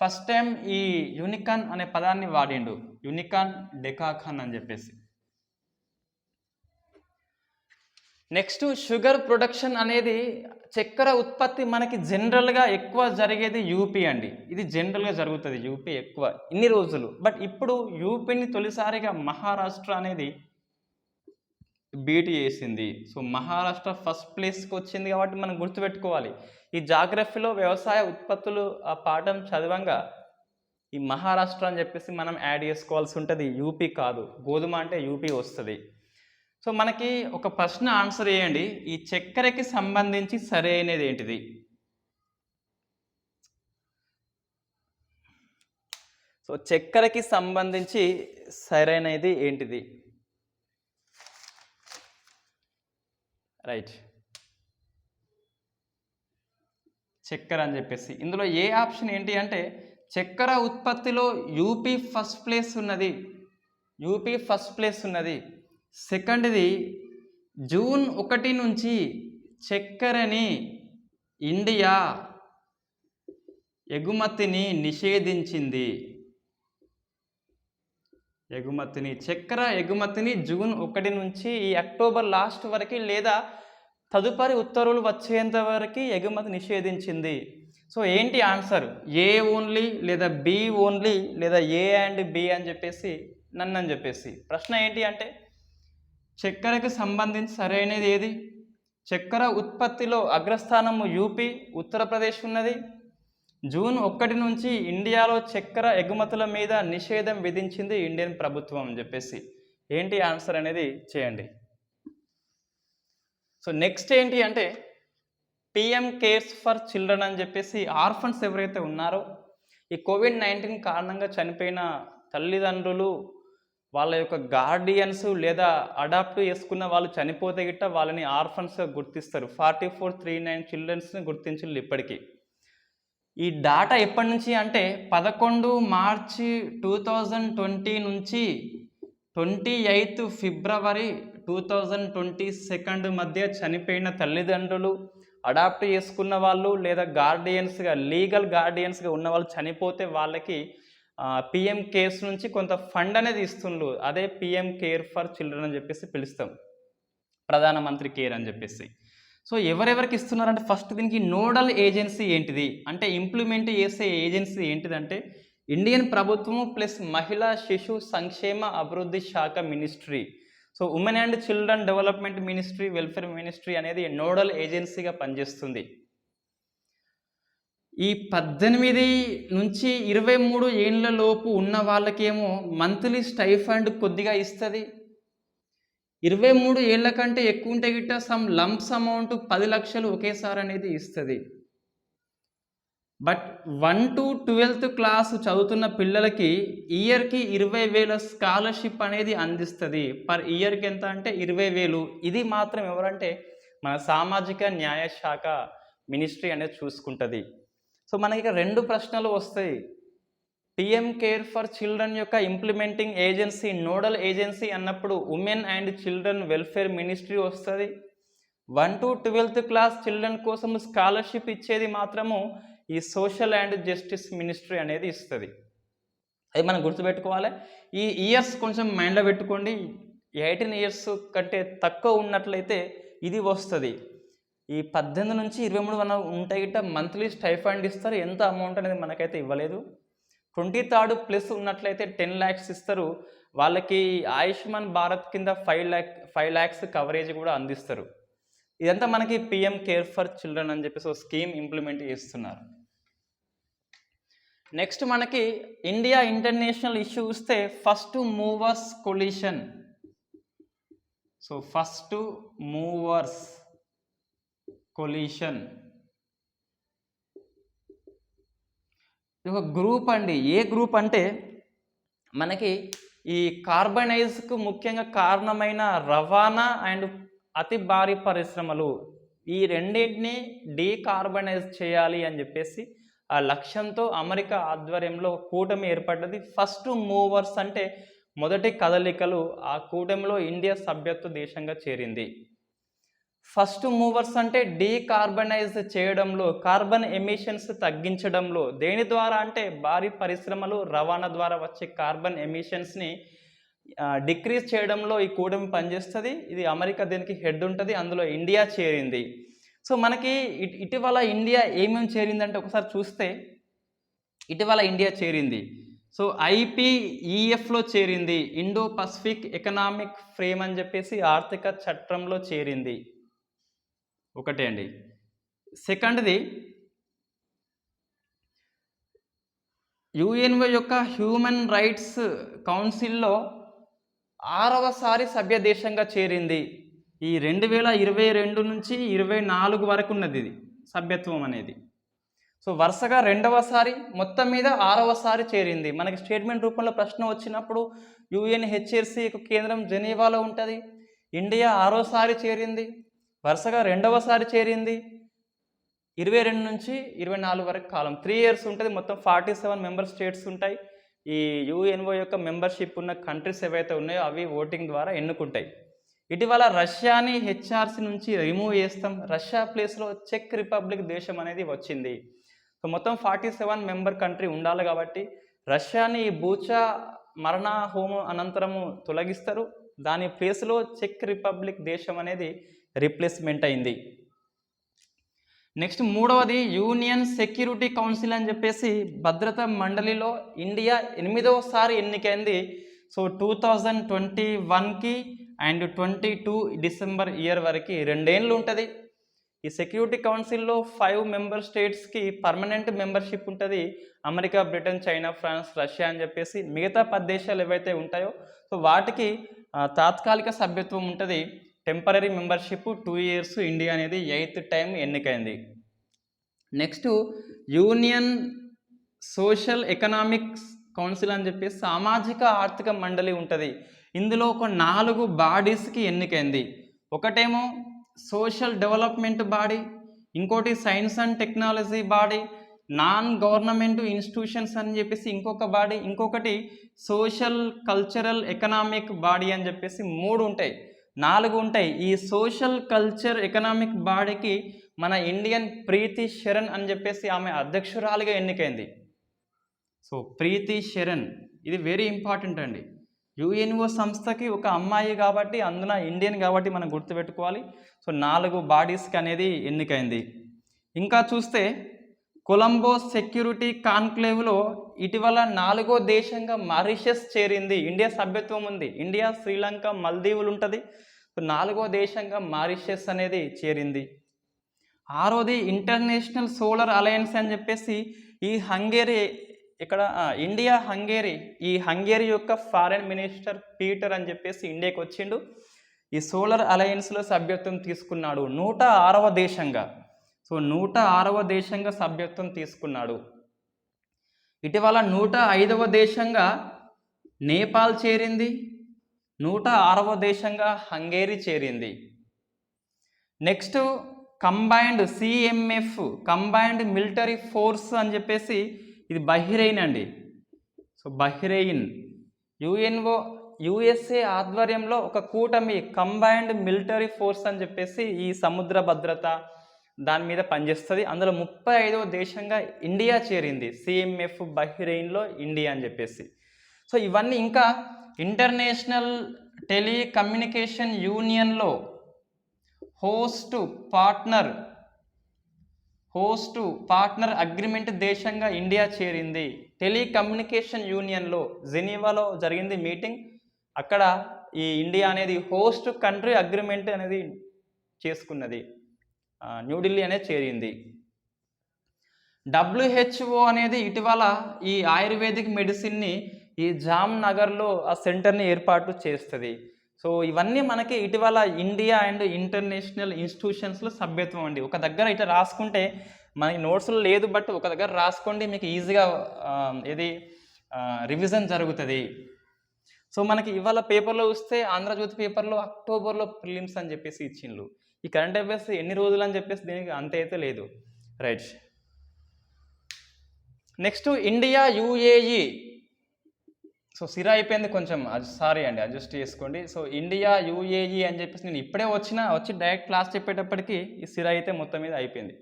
ఫస్ట్ టైం ఈ యూనికార్న్ అనే పదాన్ని వాడిండు, యూనికార్న్ డెకాకాన్ అని చెప్పేసి. నెక్స్ట్ షుగర్ ప్రొడక్షన్ అనేది, చక్కెర ఉత్పత్తి మనకి జనరల్గా ఎక్కువ జరిగేది యూపీ అండి. ఇది జనరల్గా జరుగుతుంది యూపీ ఎక్కువ ఇన్ని రోజులు. బట్ ఇప్పుడు యూపీని తొలిసారిగా మహారాష్ట్ర అనేది బీట్ చేసింది. సో మహారాష్ట్ర ఫస్ట్ ప్లేస్కి వచ్చింది కాబట్టి మనం గుర్తుపెట్టుకోవాలి. ఈ జాగ్రఫీలో వ్యవసాయ ఉత్పత్తులు ఆ పాఠం చదవంగా ఈ మహారాష్ట్ర అని చెప్పేసి మనం యాడ్ చేసుకోవాల్సి ఉంటుంది, యూపీ కాదు. గోధుమ అంటే యూపీ వస్తుంది. సో మనకి ఒక ప్రశ్న ఆన్సర్ చేయండి, ఈ చక్కెరకి సంబంధించి సరైనది ఏంటిది? సో చక్కెరకి సంబంధించి సరైనది ఏంటిది? రైట్, చక్కెర అని చెప్పేసి. ఇందులో ఏ ఆప్షన్ ఏంటి అంటే చక్కెర ఉత్పత్తిలో యూపీ ఫస్ట్ ప్లేస్ ఉన్నది. సెకండ్ది జూన్ 1 నుంచి చక్కెరని ఇండియా ఎగుమతిని నిషేధించింది. చక్కెర ఎగుమతిని జూన్ 1 నుంచి ఈ అక్టోబర్ లాస్ట్ వరకు లేదా తదుపరి ఉత్తర్వులు వచ్చేంత వరకు ఎగుమతి నిషేధించింది. సో ఏంటి ఆన్సర్? ఏ ఓన్లీ, లేదా బి ఓన్లీ, లేదా ఏ అండ్ బి అని చెప్పేసి, నన్ను అని చెప్పేసి. ప్రశ్న ఏంటి అంటే చక్కెరకు సంబంధించి సరైనది ఏది? చక్కెర ఉత్పత్తిలో అగ్రస్థానము యూపీ, ఉత్తరప్రదేశ్ ఉన్నది. జూన్ 1 నుంచి ఇండియాలో చక్కెర ఎగుమతుల మీద నిషేధం విధించింది ఇండియన్ ప్రభుత్వం అని చెప్పేసి. ఏంటి ఆన్సర్ అనేది చేయండి. సో నెక్స్ట్ ఏంటి అంటే పిఎం కేర్స్ ఫర్ చిల్డ్రన్ అని చెప్పేసి ఆర్ఫన్స్ ఎవరైతే ఉన్నారో ఈ కోవిడ్-19 కారణంగా చనిపోయిన తల్లిదండ్రులు వాళ్ళ యొక్క గార్డియన్స్ లేదా అడాప్ట్ చేసుకున్న వాళ్ళు చనిపోతే గిట్ట వాళ్ళని ఆర్ఫన్స్గా గుర్తిస్తారు. 4439 చిల్డ్రన్స్ని గుర్తించారు ఇప్పటికీ. ఈ డాటా ఎప్పటి నుంచి అంటే 11 మార్చి 2020 నుంచి 28 ఫిబ్రవరి 2022 మధ్య చనిపోయిన తల్లిదండ్రులు, అడాప్ట్ చేసుకున్న వాళ్ళు లేదా గార్డియన్స్గా లీగల్ గార్డియన్స్గా ఉన్న వాళ్ళు చనిపోతే వాళ్ళకి పిఎం కేర్స్ నుంచి కొంత ఫండ్ అనేది ఇస్తుండ్రు. అదే పిఎం కేర్ ఫర్ చిల్డ్రన్ అని చెప్పేసి పిలుస్తాం, ప్రధానమంత్రి కేర్ అని చెప్పేసి. సో ఎవరెవరికి ఇస్తున్నారంటే ఫస్ట్ దీనికి నోడల్ ఏజెన్సీ ఏంటిది అంటే ఇంప్లిమెంట్ చేసే ఏజెన్సీ ఏంటిదంటే ఇండియన్ ప్రభుత్వము ప్లస్ మహిళా శిశు సంక్షేమ అభివృద్ధి శాఖ ministry. So women and children development ministry, welfare ministry అనేది నోడల్ ఏజెన్సీగా పనిచేస్తుంది. ఈ 18 నుంచి 23 ఏళ్ళ లోపు ఉన్న వాళ్ళకేమో మంత్లీ స్టైఫండ్ కొద్దిగా ఇస్తుంది. 23 ఏళ్ళ కంటే ఎక్కువ ఉంటే గిట్ట సమ్ లంప్స్ అమౌంట్ 10 లక్షలు ఒకేసారి అనేది ఇస్తుంది. బట్ 1 to 12th క్లాస్ చదువుతున్న పిల్లలకి ఇయర్కి 20,000 స్కాలర్షిప్ అనేది అందిస్తుంది. పర్ ఇయర్కి ఎంత అంటే 20,000. ఇది మాత్రం ఎవరంటే మన సామాజిక న్యాయ శాఖ మినిస్ట్రీ అనేది చూసుకుంటుంది. సో మనకి ఇక 2 ప్రశ్నలు వస్తాయి. పిఎం కేర్ ఫర్ చిల్డ్రన్ యొక్క ఇంప్లిమెంటింగ్ ఏజెన్సీ నోడల్ ఏజెన్సీ అన్నప్పుడు women and children welfare ministry వస్తుంది. 1 to 12th క్లాస్ చిల్డ్రన్ కోసం స్కాలర్షిప్ ఇచ్చేది మాత్రము ఈ సోషల్ అండ్ జస్టిస్ మినిస్ట్రీ అనేది ఇస్తుంది. అది మనం గుర్తుపెట్టుకోవాలి. ఈ ఇయర్స్ కొంచెం మైండ్లో పెట్టుకోండి. 18 ఇయర్స్ కంటే తక్కువ ఉన్నట్లయితే ఇది వస్తుంది. ఈ 18 నుంచి 23 మనం ఉంటే గిట్ట మంత్లీ స్టైఫండ్ ఇస్తారు. ఎంత అమౌంట్ అనేది మనకైతే ఇవ్వలేదు. 23rd ప్లస్ ఉన్నట్లయితే 10 lakhs ఇస్తారు. వాళ్ళకి ఆయుష్మాన్ భారత్ కింద 5 lakhs కవరేజ్ కూడా అందిస్తారు. ఇదంతా మనకి పిఎం కేర్ ఫర్ చిల్డ్రన్ అని చెప్పేసి స్కీమ్ ఇంప్లిమెంట్ చేస్తున్నారు. నెక్స్ట్ మనకి ఇండియా ఇంటర్నేషనల్ ఇష్యూ వస్తే first movers collision. So first movers collision ఇది ఒక గ్రూప్ అండి. ఏ గ్రూప్ అంటే మనకి ఈ కార్బనైజ్కు ముఖ్యంగా కారణమైన రవాణా అండ్ అతి భారీ పరిశ్రమలు ఈ రెండింటిని డీకార్బనైజ్ చేయాలి అని చెప్పేసి ఆ లక్ష్యంతో అమెరికా ఆధ్వర్యంలో కూటమి ఏర్పడ్డది. ఫస్ట్ మూవర్స్ అంటే మొదటి కదలికలు. ఆ కూటమిలో ఇండియా సభ్యత్వ దేశంగా చేరింది. ఫస్ట్ మూవర్స్ అంటే డీకార్బనైజ్ చేయడంలో, కార్బన్ ఎమిషన్స్ తగ్గించడంలో, దేని ద్వారా అంటే భారీ పరిశ్రమలు రవాణా ద్వారా వచ్చే కార్బన్ ఎమిషన్స్ని డిక్రీజ్ చేయడంలో ఈ కూటమి పనిచేస్తుంది. ఇది అమెరికా దీనికి హెడ్ ఉంటుంది, అందులో ఇండియా చేరింది. సో మనకి ఇటీవల ఇండియా ఏమేమి చేరిందంటే ఒకసారి చూస్తే ఇటీవల ఇండియా చేరింది. సో IPEFలో చేరింది, ఇండో పసిఫిక్ ఎకనామిక్ ఫ్రేమ్ అని చెప్పేసి ఆర్థిక చట్రంలో చేరింది. ఒకటే అండి. సెకండ్ది UNO యొక్క హ్యూమన్ రైట్స్ కౌన్సిల్లో 6వసారి సభ్య దేశంగా చేరింది. ఈ 2022 నుంచి 24 వరకు ఉన్నది ఇది సభ్యత్వం అనేది. సో వరుసగా 2వసారి, మొత్తం మీద 6వసారి చేరింది. మనకి స్టేట్మెంట్ రూపంలో ప్రశ్న వచ్చినప్పుడు UNHRC కేంద్రం జెనీవాలో ఉంటుంది. ఇండియా 6వసారి చేరింది, వరుసగా 2వసారి చేరింది. 22 నుంచి 24 వరకు కాలం 3 years ఉంటుంది. మొత్తం 47 మెంబర్ స్టేట్స్ ఉంటాయి. ఈ UNO యొక్క మెంబర్షిప్ ఉన్న కంట్రీస్ ఏవైతే ఉన్నాయో అవి ఓటింగ్ ద్వారా ఎన్నుకుంటాయి. ఇటీవల రష్యాని HRC నుంచి రిమూవ్ చేస్తాం. రష్యా ప్లేస్లో చెక్ రిపబ్లిక్ దేశం అనేది వచ్చింది. సో మొత్తం 47 మెంబర్ కంట్రీ ఉండాలి కాబట్టి రష్యాని బూచా మరణ హోమం అనంతరము తొలగిస్తారు. దాని ప్లేస్లో చెక్ రిపబ్లిక్ దేశం అనేది రీప్లేస్మెంట్ అయింది. నెక్స్ట్ 3వది యూనియన్ సెక్యూరిటీ కౌన్సిల్ అని చెప్పేసి భద్రతా మండలిలో ఇండియా 8వసారి ఎన్నికైంది. సో 2021కి అండ్ 22 డిసెంబర్ ఇయర్ వరకు 2 ఏళ్ళు ఉంటుంది. ఈ సెక్యూరిటీ కౌన్సిల్లో 5 మెంబర్ స్టేట్స్కి పర్మనెంట్ మెంబర్షిప్ ఉంటుంది. America, Britain, China, France, Russia అని చెప్పేసి మిగతా 10 దేశాలు ఏవైతే ఉంటాయో సో వాటికి తాత్కాలిక సభ్యత్వం ఉంటుంది, టెంపరరీ మెంబర్షిప్ 2 years. ఇండియా అనేది 8th టైం ఎన్నికైంది. Next union social economics council అని చెప్పేసి సామాజిక ఆర్థిక మండలి ఉంటుంది. ఇందులో ఒక 4 బాడీస్కి ఎన్నికైంది. ఒకటేమో సోషల్ డెవలప్మెంట్ బాడీ, ఇంకోటి science and technology body, non government institutions అని చెప్పేసి ఇంకొక బాడీ, ఇంకొకటి సోషల్ కల్చరల్ ఎకనామిక్ బాడీ అని చెప్పేసి 3 ఉంటాయి, 4 ఉంటాయి. ఈ సోషల్ కల్చర్ ఎకనామిక్ బాడీకి మన ఇండియన్ ప్రీతి శరణ్ అని చెప్పేసి ఆమె అధ్యక్షురాలిగా ఎన్నికైంది. సో ప్రీతి శరణ్ ఇది వెరీ ఇంపార్టెంట్ అండి. యుఎన్ఓ సంస్థకి ఒక అమ్మాయి కాబట్టి, అందున ఇండియన్ కాబట్టి మనం గుర్తుపెట్టుకోవాలి. సో 4 బాడీస్కి అనేది ఎన్నికైంది. ఇంకా చూస్తే కొలంబో సెక్యూరిటీ కాన్క్లేవ్లో ఇటీవల 4వ దేశంగా మారిషస్ చేరింది. ఇండియా సభ్యత్వం ఉంది, ఇండియా, శ్రీలంక, మల్దీవులు ఉంటుంది. సో 4వ దేశంగా మారిషస్ అనేది చేరింది. 6వది ఇంటర్నేషనల్ సోలార్ అలయన్స్ అని చెప్పేసి ఈ హంగేరీ, ఇక్కడ ఇండియా హంగేరీ, ఈ హంగేరీ యొక్క ఫారెన్ మినిస్టర్ పీటర్ అని చెప్పేసి ఇండియాకి వచ్చిండు. ఈ సోలార్ అలయన్స్లో సభ్యత్వం తీసుకున్నాడు 106వ దేశంగా. సో 106వ దేశంగా సభ్యత్వం తీసుకున్నాడు. ఇటీవల 105వ దేశంగా నేపాల్ చేరింది, 106వ దేశంగా హంగేరీ చేరింది. Next combined CMF, combined military force అని చెప్పేసి ఇది బహ్రెయిన్ అండి. సో బహ్రెయిన్ యుఎన్ఓ యుఎస్ఏ ఆధ్వర్యంలో ఒక కూటమి కంబైన్డ్ మిలిటరీ ఫోర్స్ అని చెప్పేసి ఈ సముద్ర భద్రత దాని మీద పనిచేస్తుంది. అందులో 35వ దేశంగా ఇండియా చేరింది, సిఎంఎఫ్ బహ్రెయిన్లో ఇండియా అని చెప్పేసి. సో ఇవన్నీ ఇంకా ఇంటర్నేషనల్ టెలికమ్యూనికేషన్ యూనియన్లో హోస్ట్ పార్ట్నర్ అగ్రిమెంట్ దేశంగా ఇండియా చేరింది. టెలికమ్యూనికేషన్ యూనియన్లో జెనీవాలో జరిగింది మీటింగ్, అక్కడ ఈ ఇండియా అనేది హోస్ట్ కంట్రీ అగ్రిమెంట్ అనేది చేసుకున్నది, న్యూఢిల్లీ అనేది చేరింది. WHO అనేది ఇటీవల ఈ ఆయుర్వేదిక్ మెడిసిన్ని ఈ జామ్నగర్లో ఆ సెంటర్ని ఏర్పాటు చేస్తుంది. సో ఇవన్నీ మనకి ఇటీవల ఇండియా అండ్ ఇంటర్నేషనల్ ఇన్స్టిట్యూషన్స్లో సభ్యత్వం అండి. ఒక దగ్గర ఇట్లా రాసుకుంటే మనకి నోట్స్లో లేదు, బట్ ఒక దగ్గర రాసుకోండి, మీకు ఈజీగా రివిజన్ జరుగుతుంది. సో మనకి ఇవాళ పేపర్లో చూస్తే ఆంధ్రజ్యోతి పేపర్లో అక్టోబర్లో ప్రిలిమ్స్ అని చెప్పేసి ఇచ్చిండ్రు. ఈ కరెంట్ అఫైర్స్ ఎన్ని రోజులు అని చెప్పేసి దీనికి అంత అయితే లేదు, right. Next India UAE. So సిరా అయిపోయింది కొంచెం, సారీ అండి, అడ్జస్ట్ చేసుకోండి. సో ఇండియా యుఏఈ అని చెప్పేసి నేను ఇప్పుడే వచ్చి డైరెక్ట్ క్లాస్ చెప్పేటప్పటికి ఈ సిరా అయితే మొత్తం మీద అయిపోయింది.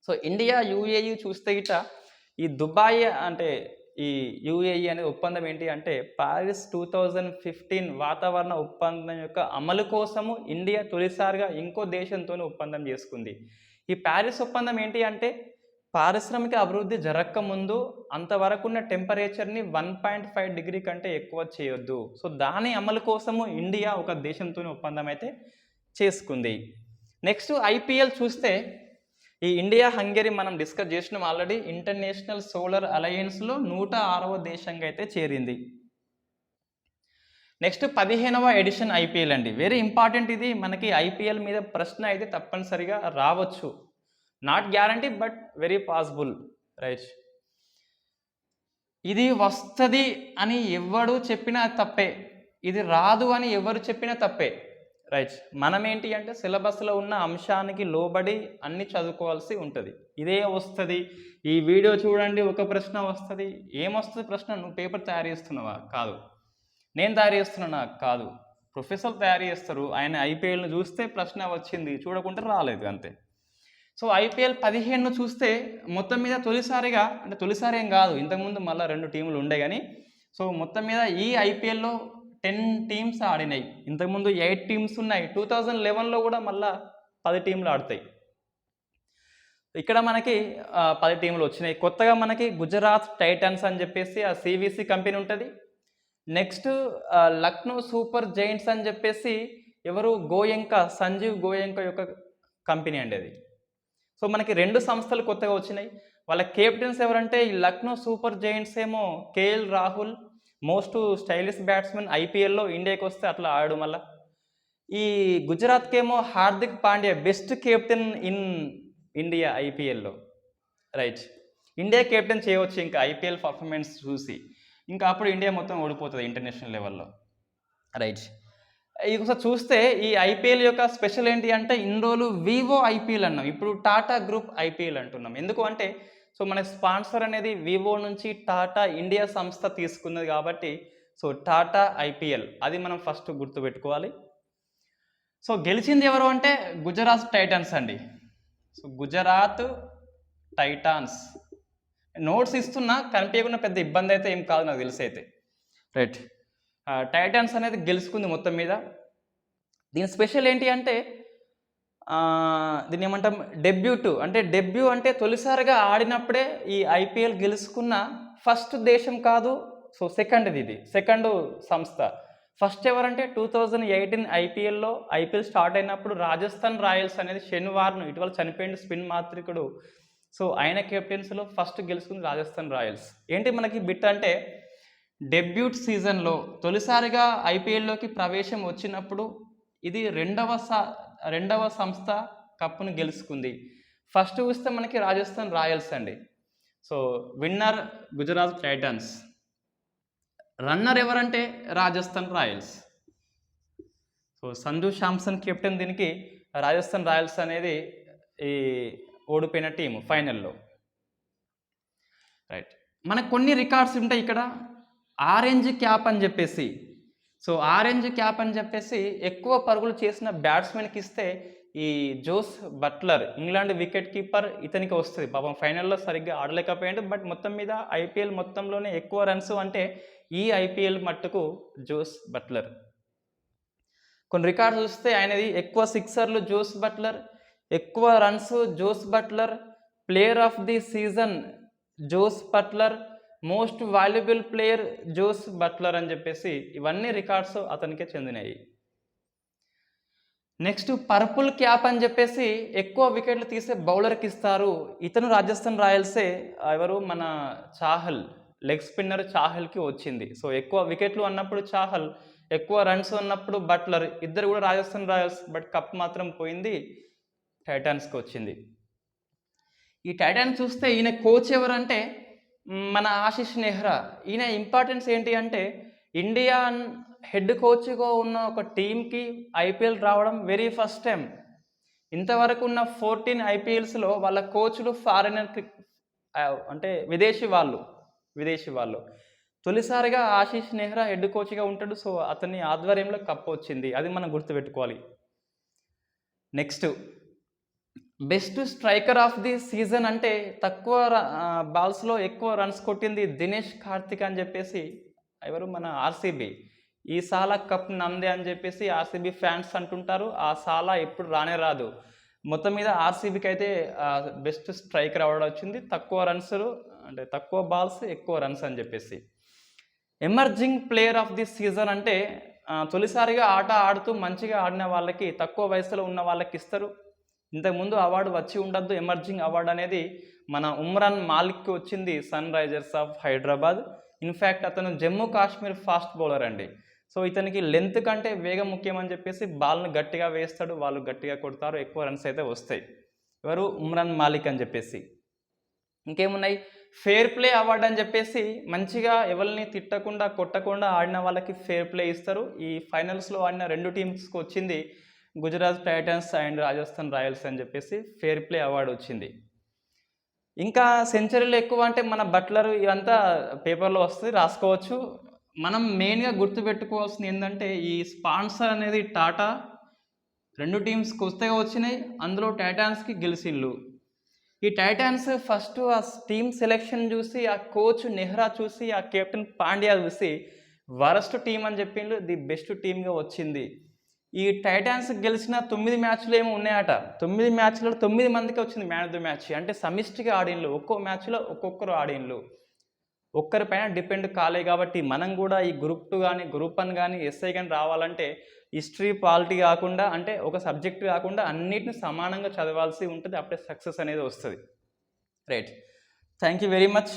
సో ఇండియా యుఏఈ చూస్తే గిట్ట ఈ దుబాయ్ అంటే ఈ యుఏఈ అనే ఒప్పందం ఏంటి అంటే పారిస్ 2015 వాతావరణ ఒప్పందం యొక్క అమలు కోసము ఇండియా తొలిసారిగా ఇంకో దేశంతో ఒప్పందం చేసుకుంది. ఈ పారిస్ ఒప్పందం ఏంటి అంటే పారిశ్రామిక అభివృద్ధి జరగక ముందు అంతవరకు ఉన్న టెంపరేచర్ని 1.5 డిగ్రీ కంటే ఎక్కువ చేయొద్దు. సో దాని అమలు కోసము ఇండియా ఒక దేశంతో ఒప్పందం అయితే చేసుకుంది. నెక్స్ట్ ఐపీఎల్ చూస్తే ఈ ఇండియా హంగేరీ మనం డిస్కస్ చేసినాం ఆల్రెడీ. ఇంటర్నేషనల్ సోలార్ అలయన్స్లో 106వ దేశంగా అయితే చేరింది. నెక్స్ట్ 15వ ఎడిషన్ ఐపీఎల్ అండి, వెరీ ఇంపార్టెంట్. ఇది మనకి ఐపీఎల్ మీద ప్రశ్న అయితే తప్పనిసరిగా రావచ్చు, not guarantee but very possible, right. ఇది వస్తుంది అని ఎవడు చెప్పినా తప్పే, ఇది రాదు అని ఎవరు చెప్పినా తప్పే, రైట్. మనం ఏంటి అంటే సిలబస్లో ఉన్న అంశానికి లోబడి అన్ని చదువుకోవాల్సి ఉంటుంది. ఇదే వస్తుంది, ఈ వీడియో చూడండి ఒక ప్రశ్న వస్తుంది, ఏమొస్తుంది ప్రశ్న? నువ్వు పేపర్ తయారు చేస్తున్నావా? కాదు. నేను తయారు చేస్తున్నా? కాదు. ప్రొఫెసర్ తయారు చేస్తారు, ఆయన ఐపీఎల్ను చూస్తే ప్రశ్న వచ్చింది, చూడకుంటే రాలేదు, అంతే. సో ఐపీఎల్ 15ను చూస్తే మొత్తం మీద తొలిసారిగా, అంటే తొలిసారి ఏం కాదు, ఇంతకుముందు మళ్ళీ 2 టీములు ఉండే కానీ, సో మొత్తం మీద ఈ ఐపీఎల్లో 10 టీమ్స్ ఆడినాయి. ఇంతకుముందు 8 టీమ్స్ ఉన్నాయి. 2011లో కూడా మళ్ళీ 10 టీంలు ఆడతాయి. ఇక్కడ మనకి 10 టీంలు వచ్చినాయి. కొత్తగా మనకి గుజరాత్ టైటన్స్ అని చెప్పేసి ఆ సివిసి కంపెనీ ఉంటుంది. నెక్స్ట్ లక్నో సూపర్ జైంట్స్ అని చెప్పేసి ఎవరు సంజీవ్ గోయంకా యొక్క కంపెనీ అండి అది. సో మనకి 2 సంస్థలు కొత్తగా వచ్చినాయి. వాళ్ళ కెప్టెన్స్ ఎవరంటే ఈ లక్నో సూపర్ జైంట్స్ ఏమో KL Rahul, most stylish batsmen ఐపీఎల్లో ఇండియాకి వస్తే అట్లా ఆడు మళ్ళా. ఈ గుజరాత్కేమో Hardik Pandya best captain in India ఐపీఎల్లో. రైట్, ఇండియా కెప్టెన్ చేయవచ్చు ఇంకా ఐపీఎల్ పర్ఫార్మెన్స్ చూసి, ఇంకా అప్పుడు ఇండియా మొత్తం ఓడిపోతుంది ఇంటర్నేషనల్ లెవెల్లో. రైట్, ఒకసారి చూస్తే ఈ ఐపీఎల్ యొక్క స్పెషల్ ఏంటి అంటే ఇన్ని రోజులు వివో ఐపీఎల్ అన్నాం, ఇప్పుడు టాటా గ్రూప్ ఐపీఎల్ అంటున్నాం. ఎందుకు అంటే సో మనకి స్పాన్సర్ అనేది వివో నుంచి టాటా ఇండియా సంస్థ తీసుకున్నది కాబట్టి సో టాటా ఐపీఎల్ అది మనం ఫస్ట్ గుర్తుపెట్టుకోవాలి. సో గెలిచింది ఎవరు అంటే గుజరాత్ టైటన్స్ అండి. So Gujarat Titans. నోట్స్ ఇస్తున్నా కనిపించకుండా పెద్ద ఇబ్బంది అయితే ఏం కాదు నాకు తెలిసి అయితే. రైట్, టైటన్స్ అనేది గెలుచుకుంది మొత్తం మీద. దీని స్పెషల్ ఏంటి అంటే దీన్ని ఏమంటాం డెబ్యూటు, అంటే డెబ్యూ అంటే తొలిసారిగా ఆడినప్పుడే ఈ ఐపీఎల్ గెలుచుకున్న ఫస్ట్ దేశం కాదు. సో సెకండ్ సంస్థ. ఫస్ట్ ఎవరంటే 2018 ఐపీఎల్లో ఐపీఎల్ స్టార్ట్ అయినప్పుడు రాజస్థాన్ రాయల్స్ అనేది శనివారం ఇటీవల చనిపోయిన స్పిన్ మాత్రికుడు. సో ఆయన కెప్టెన్సీలో ఫస్ట్ గెలుచుకుంది రాజస్థాన్ రాయల్స్. ఏంటి మనకి బిట్ అంటే డెబ్యూట్ సీజన్లో తొలిసారిగా ఐపీఎల్లోకి ప్రవేశం వచ్చినప్పుడు ఇది రెండవ సంస్థ కప్పును గెలుచుకుంది. ఫస్ట్ చూస్తే మనకి రాజస్థాన్ రాయల్స్ అండి. So winner Gujarat Titans, runner ఎవరంటే Rajasthan Royals. So Sanju Samson captain. దీనికి రాజస్థాన్ రాయల్స్ అనేది ఈ ఓడిపోయిన టీము ఫైనల్లో. రైట్, మనకు కొన్ని రికార్డ్స్ ఉంటాయి ఇక్కడ. ఆరెంజ్ క్యాప్ అని చెప్పేసి, సో ఆరెంజ్ క్యాప్ అని చెప్పేసి ఎక్కువ పరుగులు చేసిన బ్యాట్స్మెన్కి ఇస్తే ఈ Jos Buttler England wicket keeper ఇతనికి వస్తుంది. పాపం ఫైనల్లో సరిగ్గా ఆడలేకపోయాడు, బట్ మొత్తం మీద ఐపీఎల్ మొత్తంలోనే ఎక్కువ రన్స్ అంటే ఈ ఐపీఎల్ మట్టుకు జోస్ బట్లర్. కొన్ని రికార్డ్స్ చూస్తే ఆయనది ఎక్కువ సిక్సర్లు జోస్ బట్లర్, ఎక్కువ runs Jos Buttler, player of the season Jos Buttler, most valuable player Jos Buttler అని చెప్పేసి ఇవన్నీ రికార్డ్స్ అతనికే చెందినాయి. నెక్స్ట్ పర్పుల్ క్యాప్ అని చెప్పేసి ఎక్కువ వికెట్లు తీసే బౌలర్కి ఇస్తారు. ఇతను రాజస్థాన్ రాయల్సే. ఎవరు మన చాహల్, లెగ్ స్పిన్నర్ చాహల్కి వచ్చింది. సో ఎక్కువ వికెట్లు అన్నప్పుడు చాహల్, ఎక్కువ రన్స్ ఉన్నప్పుడు బట్లర్, ఇద్దరు కూడా రాజస్థాన్ రాయల్స్. బట్ కప్ మాత్రం పోయింది టైటాన్స్కి వచ్చింది. ఈ టైటాన్స్ చూస్తే ఈయన కోచ్ ఎవరంటే మన ఆశిష్ నెహ్రా. ఈయన ఇంపార్టెన్స్ ఏంటి అంటే ఇండియా హెడ్ కోచ్గా ఉన్న ఒక టీంకి ఐపీఎల్ రావడం వెరీ ఫస్ట్ టైం. ఇంతవరకు ఉన్న 14 ఐపీఎల్స్లో వాళ్ళ కోచ్లు ఫారినర్, అంటే విదేశీ వాళ్ళు. తొలిసారిగా ఆశిష్ నెహ్రా హెడ్ కోచ్గా ఉంటాడు. సో అతని ఆధ్వర్యంలో కప్ వచ్చింది, అది మనం గుర్తుపెట్టుకోవాలి. Next best striker of the season అంటే తక్కువ బాల్స్లో ఎక్కువ రన్స్ కొట్టింది దినేష్ కార్తిక్ అని చెప్పేసి. ఎవరు మన ఆర్సీబీ. ఈ సాలా కప్ నమ్దే అని చెప్పేసి ఆర్సీబీ ఫ్యాన్స్ అంటుంటారు. ఆ సాలా ఎప్పుడు రాదు. మొత్తం మీద ఆర్సీబీకి అయితే బెస్ట్ స్ట్రైకర్ అవార్డు వచ్చింది. తక్కువ రన్స్ అంటే తక్కువ బాల్స్ ఎక్కువ రన్స్ అని చెప్పేసి. Emerging player of the season అంటే తొలిసారిగా ఆట ఆడుతూ మంచిగా ఆడిన వాళ్ళకి, తక్కువ వయసులో ఉన్న వాళ్ళకి ఇస్తారు. ఇంతకుముందు అవార్డు వచ్చి ఉండద్దు. ఎమర్జింగ్ అవార్డు అనేది మన ఉమ్రాన్ మాలిక్కి వచ్చింది, Sunrisers of Hyderabad. In fact అతను జమ్మూ కాశ్మీర్ ఫాస్ట్ బౌలర్ అండి. సో ఇతనికి లెంత్ కంటే వేగం ముఖ్యమని చెప్పేసి బాల్ను గట్టిగా వేస్తాడు, వాళ్ళు గట్టిగా కొడతారు, ఎక్కువ రన్స్ అయితే వస్తాయి. ఎవరు ఉమ్రాన్ మాలిక్ అని చెప్పేసి. ఇంకేమున్నాయి, ఫేర్ ప్లే అవార్డు అని చెప్పేసి మంచిగా ఎవరిని తిట్టకుండా కొట్టకుండా ఆడిన వాళ్ళకి ఫేర్ ప్లే ఇస్తారు. ఈ ఫైనల్స్లో ఆడిన 2 టీమ్స్కి వచ్చింది, Gujarat Titans and Rajasthan Royals అని చెప్పేసి ఫేర్ ప్లే అవార్డు వచ్చింది. ఇంకా సెంచరీలు ఎక్కువ అంటే మన బట్లర్, ఇవంతా పేపర్లో వస్తుంది, రాసుకోవచ్చు. మనం మెయిన్గా గుర్తుపెట్టుకోవాల్సింది ఏంటంటే ఈ స్పాన్సర్ అనేది టాటా. 2 టీమ్స్ కొత్తగా వచ్చినాయి, అందులో టైటాన్స్కి గెలిచిళ్ళు. ఈ టైటాన్స్ ఫస్ట్ ఆ టీమ్ సెలెక్షన్ చూసి, ఆ కోచ్ నెహ్రా చూసి, ఆ కెప్టెన్ పాండ్యా చూసి వరస్ట్ టీం అని చెప్పిండు, ది బెస్ట్ టీమ్గా వచ్చింది. ఈ టైటాన్స్ గెలిచిన 9 మ్యాచ్లు ఏమో ఉన్నాయట. 9 మ్యాచ్లో 9 మందికి వచ్చింది మ్యాన్ ఆఫ్ ది మ్యాచ్. అంటే సమిష్టిగా ఆడిన్లు, ఒక్కో మ్యాచ్లో ఒక్కొక్కరు ఆడిన్లు, ఒక్కరిపైన డిపెండ్ కాలే. కాబట్టి మనం కూడా ఈ గ్రూప్ 2 కానీ గ్రూప్ 1 కానీ ఎస్ఐ కానీ రావాలంటే హిస్టరీ పాలిటీ కాకుండా, అంటే ఒక సబ్జెక్ట్ కాకుండా అన్నిటిని సమానంగా చదవాల్సి ఉంటుంది. అప్పుడే సక్సెస్ అనేది వస్తుంది. Right, thank you very much.